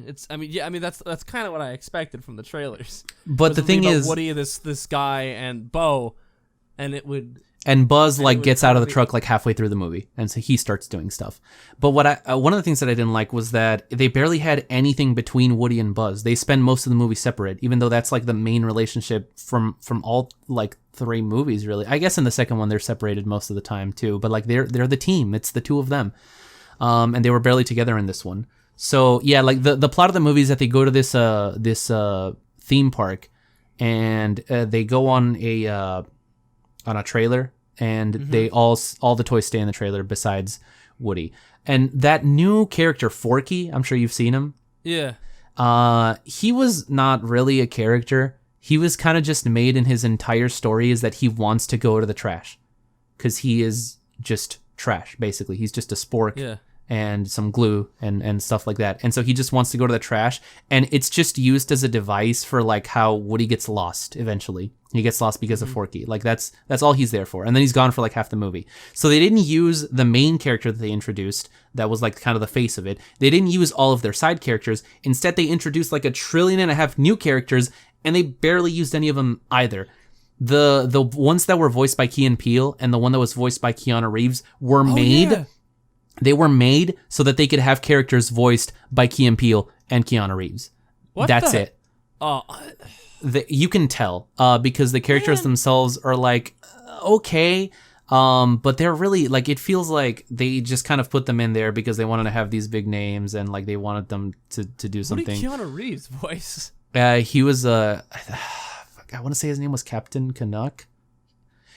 Speaker 1: It's. I mean, yeah. I mean, that's kind of what I expected from the trailers.
Speaker 2: But the thing is,
Speaker 1: Woody, this guy, and Bo, and it would.
Speaker 2: And Buzz
Speaker 1: And it
Speaker 2: like
Speaker 1: would
Speaker 2: gets out of the
Speaker 1: kinda be-
Speaker 2: truck like halfway through the movie, and so he starts doing stuff. But what one of the things that I didn't like was that they barely had anything between Woody and Buzz. They spend most of the movie separate, even though that's like the main relationship from all like 3 movies really. I guess in the second one they're separated most of the time too, but like they're the team. It's the two of them, and they were barely together in this one. So yeah, like the plot of the movie is that they go to this theme park, and they go on a trailer, and they all the toys stay in the trailer besides Woody. And that new character Forky, I'm sure you've seen him.
Speaker 1: Yeah.
Speaker 2: He was not really a character. He was kind of just made in his entire story is that he wants to go to the trash, because he is just trash basically. He's just a spork.
Speaker 1: Yeah.
Speaker 2: And some glue and stuff like that. And so he just wants to go to the trash, and it's just used as a device for like how Woody gets lost eventually. He gets lost because of Forky. Like that's all he's there for. And then he's gone for like half the movie. So they didn't use the main character that they introduced that was like kind of the face of it. They didn't use all of their side characters. Instead, they introduced like 1.5 trillion new characters, and they barely used any of them either. The ones that were voiced by Key and Peele and the one that was voiced by Keanu Reeves were made.
Speaker 1: Yeah.
Speaker 2: They were made so that they could have characters voiced by Key and Peele and Keanu Reeves.
Speaker 1: What
Speaker 2: That's
Speaker 1: the-
Speaker 2: it.
Speaker 1: Oh,
Speaker 2: You can tell because the characters themselves are like okay, but they're really like it feels like they just kind of put them in there because they wanted to have these big names and like they wanted them to do
Speaker 1: what
Speaker 2: something.
Speaker 1: did Keanu Reeves voice?
Speaker 2: He was I want to say his name was Captain Canuck.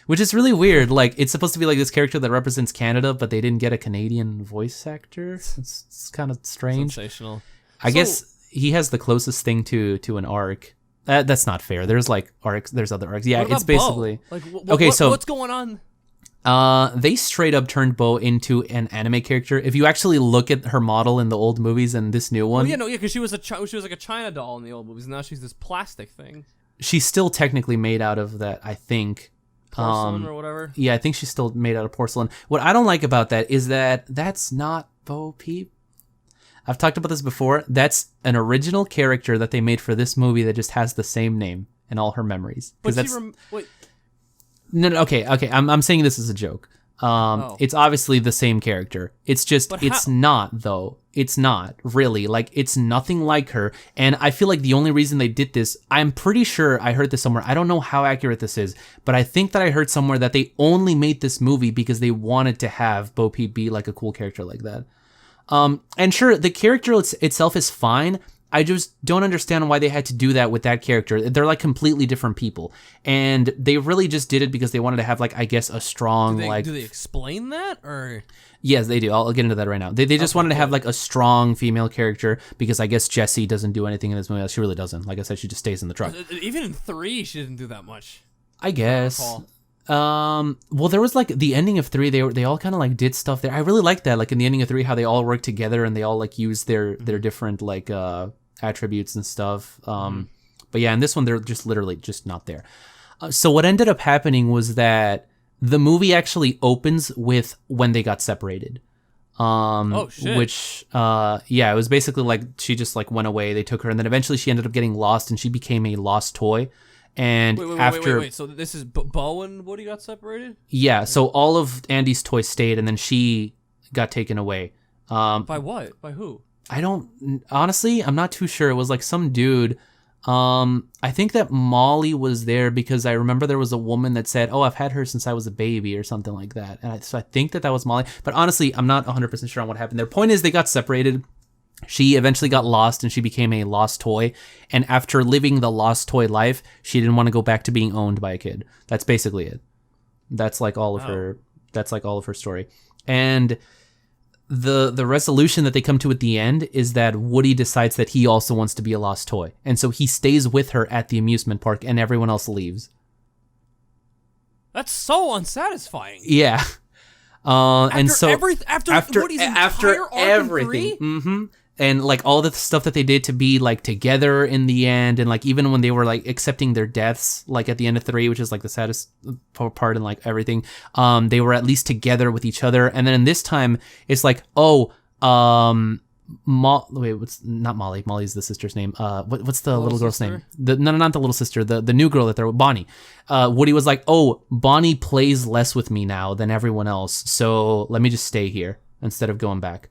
Speaker 2: Which is really weird. Like, it's supposed to be like this character that represents Canada, but they didn't get a Canadian voice actor. It's kind of strange.
Speaker 1: Sensational.
Speaker 2: I guess he has the closest thing to an arc. That's not fair. There's like arcs. There's other arcs. Yeah,
Speaker 1: What about
Speaker 2: it's basically
Speaker 1: Bo? Like,
Speaker 2: okay. So
Speaker 1: what's going on?
Speaker 2: they straight up turned Bo into an anime character. If you actually look at her model in the old movies and this new one,
Speaker 1: Because she was like a China doll in the old movies, and now she's this plastic thing,
Speaker 2: she's still technically made out of that. I think.
Speaker 1: porcelain or whatever.
Speaker 2: Yeah, I think she's still made out of porcelain. What I don't like about that is that that's not Bo Peep. I've talked about this before. That's an original character that they made for this movie that just has the same name in all her memories.
Speaker 1: But
Speaker 2: that's
Speaker 1: wait.
Speaker 2: no, okay. I'm saying this as a joke. It's obviously the same character. It's just
Speaker 1: But
Speaker 2: it's
Speaker 1: how-
Speaker 2: not though. It's not really like it's nothing like her. And I feel like the only reason they did this, I'm pretty sure I heard this somewhere. I don't know how accurate this is, but I think that I heard somewhere that they only made this movie because they wanted to have Bo Peep be like a cool character like that. And sure, the character itself is fine. I just don't understand why they had to do that with that character. They're like completely different people, and they really just did it because they wanted to have like I guess a strong
Speaker 1: Do they explain that or?
Speaker 2: Yes, they do. I'll get into that right now. They just wanted to have like a strong female character because I guess Jessie doesn't do anything in this movie. She really doesn't. Like I said, she just stays in the truck.
Speaker 1: Even in 3, she didn't do that much.
Speaker 2: I guess.
Speaker 1: recall.
Speaker 2: Well, there was like the ending of 3. They all kind of like did stuff there. I really liked that. Like in the ending of 3, how they all work together and they all like use their different like attributes and stuff. But yeah, in this one they're just literally just not there. So what ended up happening was that the movie actually opens with when they got separated.
Speaker 1: Oh shit!
Speaker 2: Which yeah, it was basically like she just like went away. They took her, and then eventually she ended up getting lost, and she became a lost toy. And
Speaker 1: wait. So this is Bo and Woody got separated?
Speaker 2: Yeah, so all of Andy's toys stayed, and then she got taken away.
Speaker 1: By what? By who?
Speaker 2: I don't honestly. I'm not too sure. It was like some dude. I think that Molly was there because I remember there was a woman that said, "Oh, I've had her since I was a baby" or something like that. And so I think that was Molly. But honestly, I'm not 100% sure on what happened. Their point is they got separated. She eventually got lost and she became a lost toy. And after living the lost toy life, she didn't want to go back to being owned by a kid. That's basically it. That's like all of her. That's like all of her story. And the resolution that they come to at the end is that Woody decides that he also wants to be a lost toy. And so he stays with her at the amusement park and everyone else leaves.
Speaker 1: That's so unsatisfying.
Speaker 2: Yeah. And so
Speaker 1: after Woody's entire arc
Speaker 2: everything.
Speaker 1: in 3?
Speaker 2: And like all the stuff that they did to be like together in the end, and like even when they were like accepting their deaths, like at the end of 3, which is like the saddest part and like everything, they were at least together with each other. And then in this time, it's like, Wait, what's not Molly? Molly's the sister's name. What's the little girl's
Speaker 1: sister?
Speaker 2: name? No, not the little sister. The new girl that they're Bonnie. Woody was like, "Oh, Bonnie plays less with me now than everyone else, so let me just stay here instead of going back."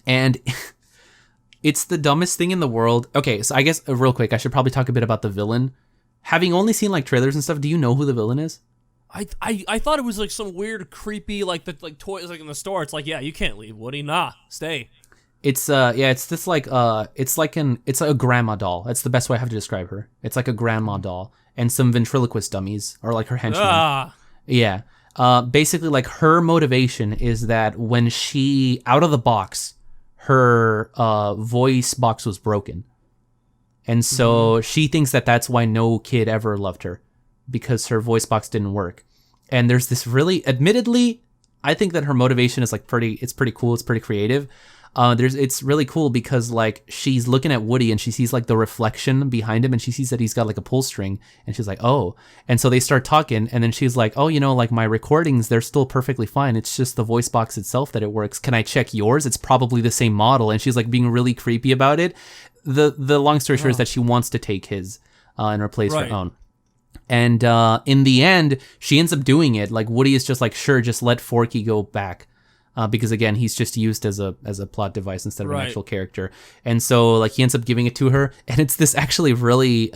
Speaker 2: And it's the dumbest thing in the world. Okay, so I guess real quick, I should probably talk a bit about the villain. Having only seen like trailers and stuff, do you know who the villain is?
Speaker 1: I thought it was like some weird, creepy, like the like toys like in the store. It's like, yeah, you can't leave, Woody. Nah, stay.
Speaker 2: It's it's this like it's a grandma doll. That's the best way I have to describe her. It's like a grandma doll and some ventriloquist dummies or like her henchmen.
Speaker 1: Ah,
Speaker 2: Yeah. Basically like her motivation is that when she out of the box, her voice box was broken. And so she thinks that that's why no kid ever loved her, because her voice box didn't work. And there's this really, admittedly, I think that her motivation is like pretty cool. It's pretty creative. It's really cool because like she's looking at Woody and she sees like the reflection behind him and she sees that he's got like a pull string and she's like, oh. And so they start talking and then she's like, oh, like my recordings, they're still perfectly fine. It's just the voice box itself that it works. Can I check yours? It's probably the same model. And she's like being really creepy about it. The long story short is that she wants to take his and replace her own. And in the end, she ends up doing it. Like Woody is just like, sure, just let Forky go back. Because again, he's just used as a plot device instead of an actual character. And so like he ends up giving it to her. And it's this actually really,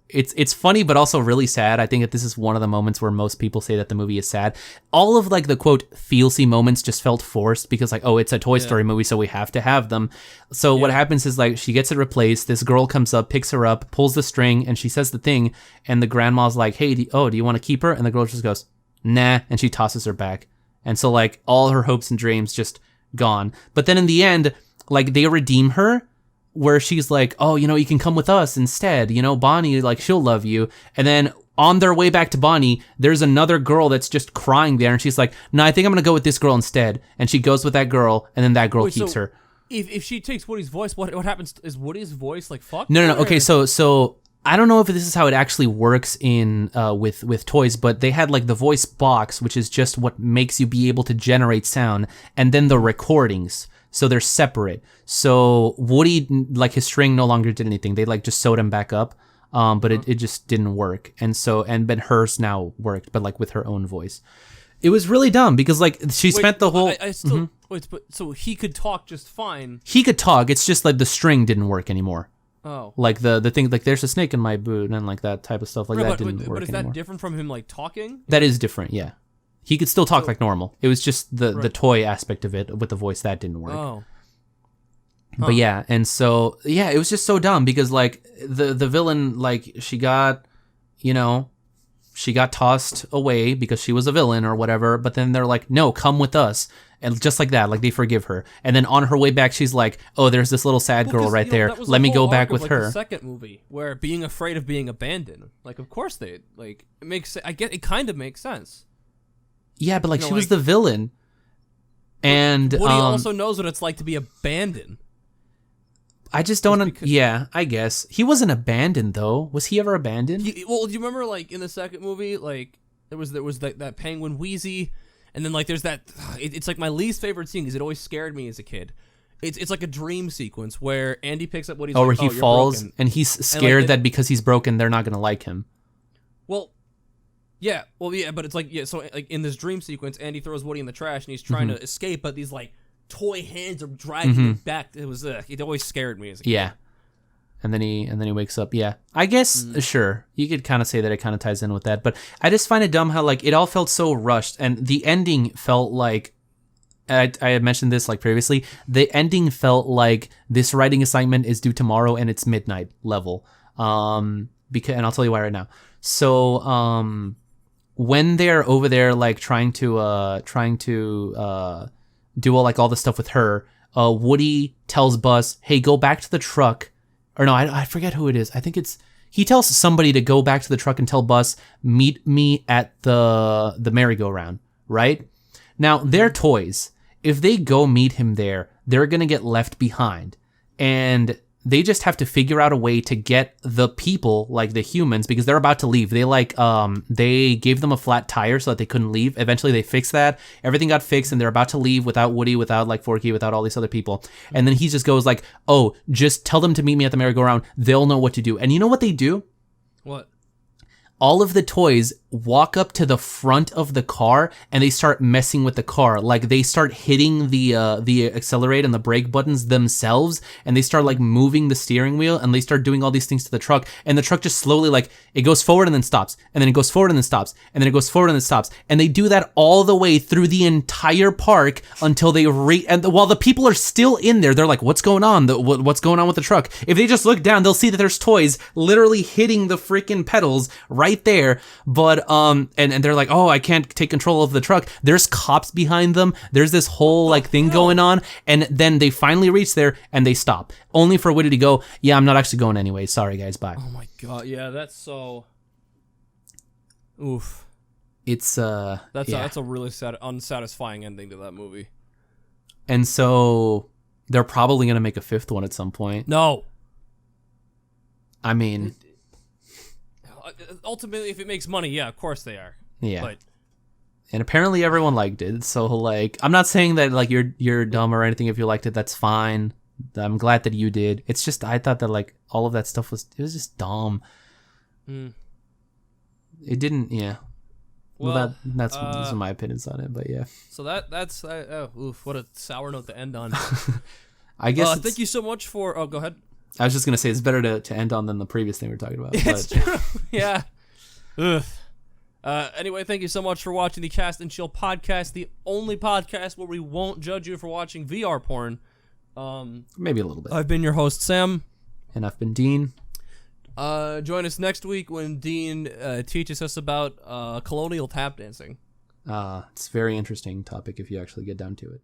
Speaker 2: it's funny, but also really sad. I think that this is one of the moments where most people say that the movie is sad. All of like the quote feelsy moments just felt forced because like, oh, it's a Toy Story movie, so we have to have them. So what happens is like she gets it replaced. This girl comes up, picks her up, pulls the string, and she says the thing. And the grandma's like, hey, do you want to keep her? And the girl just goes, nah. And she tosses her back. And so, like, all her hopes and dreams just gone. But then in the end, like, they redeem her, where she's like, oh, you can come with us instead. Bonnie, like, she'll love you. And then on their way back to Bonnie, there's another girl that's just crying there. And she's like, no, I think I'm going to go with this girl instead. And she goes with that girl, and then that girl keeps her.
Speaker 1: If she takes Woody's voice, what happens? Is Woody's voice, like, fucked?
Speaker 2: No. Okay, so I don't know if this is how it actually works in with toys, but they had like the voice box, which is just what makes you be able to generate sound, and then the recordings. So they're separate. So Woody, like his string no longer did anything. They like just sewed him back up, but it just didn't work. And then hers now worked, but like with her own voice. It was really dumb because like she spent the whole.
Speaker 1: I still wait, but so he could talk just fine.
Speaker 2: He could talk. It's just like the string didn't work anymore.
Speaker 1: Oh.
Speaker 2: Like the thing, like there's a snake in my boot and like that type of stuff, like that didn't work.
Speaker 1: But is that different from him like talking?
Speaker 2: That is different, yeah. He could still talk like normal. It was just the toy aspect of it with the voice that didn't work.
Speaker 1: Oh.
Speaker 2: But yeah, and so yeah, it was just so dumb because like the villain, like she got tossed away because she was a villain or whatever, but then they're like, no, come with us. And just like that, like they forgive her. And then on her way back, she's like, oh, there's this little sad girl right there. Let me go back with her.
Speaker 1: The second movie where being afraid of being abandoned. Like, of course they, like, it makes, I get, it kind of makes sense.
Speaker 2: Yeah, but like she was the villain. And
Speaker 1: Woody also knows what it's like to be abandoned.
Speaker 2: I just don't, yeah, I guess. He wasn't abandoned though. Was he ever abandoned?
Speaker 1: Well, do you remember like in the second movie, like there was that penguin Wheezy. And then, like, there's that... It's, like, my least favorite scene because it always scared me as a kid. It's like a dream sequence where Andy picks up Woody's
Speaker 2: where he falls, and he's scared that because he's broken, they're not going to like him.
Speaker 1: Well, yeah, but it's like... Yeah, so, like, in this dream sequence, Andy throws Woody in the trash, and he's trying to escape, but these, like, toy hands are dragging him back. It always scared me as a kid.
Speaker 2: Yeah. And then he wakes up. Yeah, I guess sure you could kind of say that it kind of ties in with that, but I just find it dumb how like it all felt so rushed, and the ending felt like I had mentioned this like previously. The ending felt like this writing assignment is due tomorrow and it's midnight level. Because and I'll tell you why right now. So when they're over there like trying to do all the stuff with her, Woody tells Buzz, "Hey, go back to the truck." Or no, I forget who it is. I think he tells somebody to go back to the truck and tell Buzz, meet me at the merry-go-round, right? Now, they're toys. If they go meet him there, they're going to get left behind. And they just have to figure out a way to get the people, like the humans, because they're about to leave. They they gave them a flat tire so that they couldn't leave. Eventually they fixed that. Everything got fixed and they're about to leave without Woody, without like Forky, without all these other people. And then he just goes like, oh, just tell them to meet me at the merry-go-round. They'll know what to do. And you know what they do?
Speaker 1: What?
Speaker 2: All of the toys walk up to the front of the car and they start messing with the car. Like they start hitting the accelerate and the brake buttons themselves, and they start like moving the steering wheel, and they start doing all these things to the truck, and the truck just slowly, like, it goes forward and then stops, and then it goes forward and then stops, and then it goes forward and then stops. And they do that all the way through the entire park until they and while the people are still in there, they're like, what's going on? What's going on with the truck? If they just look down, they'll see that there's toys literally hitting the freaking pedals right there. But and they're like, oh, I can't take control of the truck. There's cops behind them. There's this whole like thing going on. And then they finally reach there and they stop. Only for Woody to go, yeah, I'm not actually going anyway. Sorry, guys. Bye.
Speaker 1: Oh my god. Yeah, that's so... Oof.
Speaker 2: It's,
Speaker 1: That's a really unsatisfying ending to that movie.
Speaker 2: And so they're probably going to make a fifth one at some point.
Speaker 1: No.
Speaker 2: I mean...
Speaker 1: Ultimately, if it makes money, yeah, of course they are.
Speaker 2: Yeah.
Speaker 1: But
Speaker 2: and apparently everyone liked it. So like, I'm not saying that like you're dumb or anything. If you liked it, that's fine. I'm glad that you did. It's just I thought that like all of that stuff was just dumb. It didn't. Yeah. Well, that's those are my opinions on it. But yeah.
Speaker 1: So that's oof, what a sour note to end on.
Speaker 2: I guess.
Speaker 1: Thank you so much for. Oh, go ahead.
Speaker 2: I was just gonna say it's better to end on than the previous thing we were talking about.
Speaker 1: It's true. Yeah. Ugh. Anyway, thank you so much for watching the Cast and Chill podcast, the only podcast where we won't judge you for watching VR porn.
Speaker 2: Maybe a little bit.
Speaker 1: I've been your host, Sam.
Speaker 2: And I've been Dean.
Speaker 1: Join us next week when Dean teaches us about colonial tap dancing.
Speaker 2: It's a very interesting topic if you actually get down to it.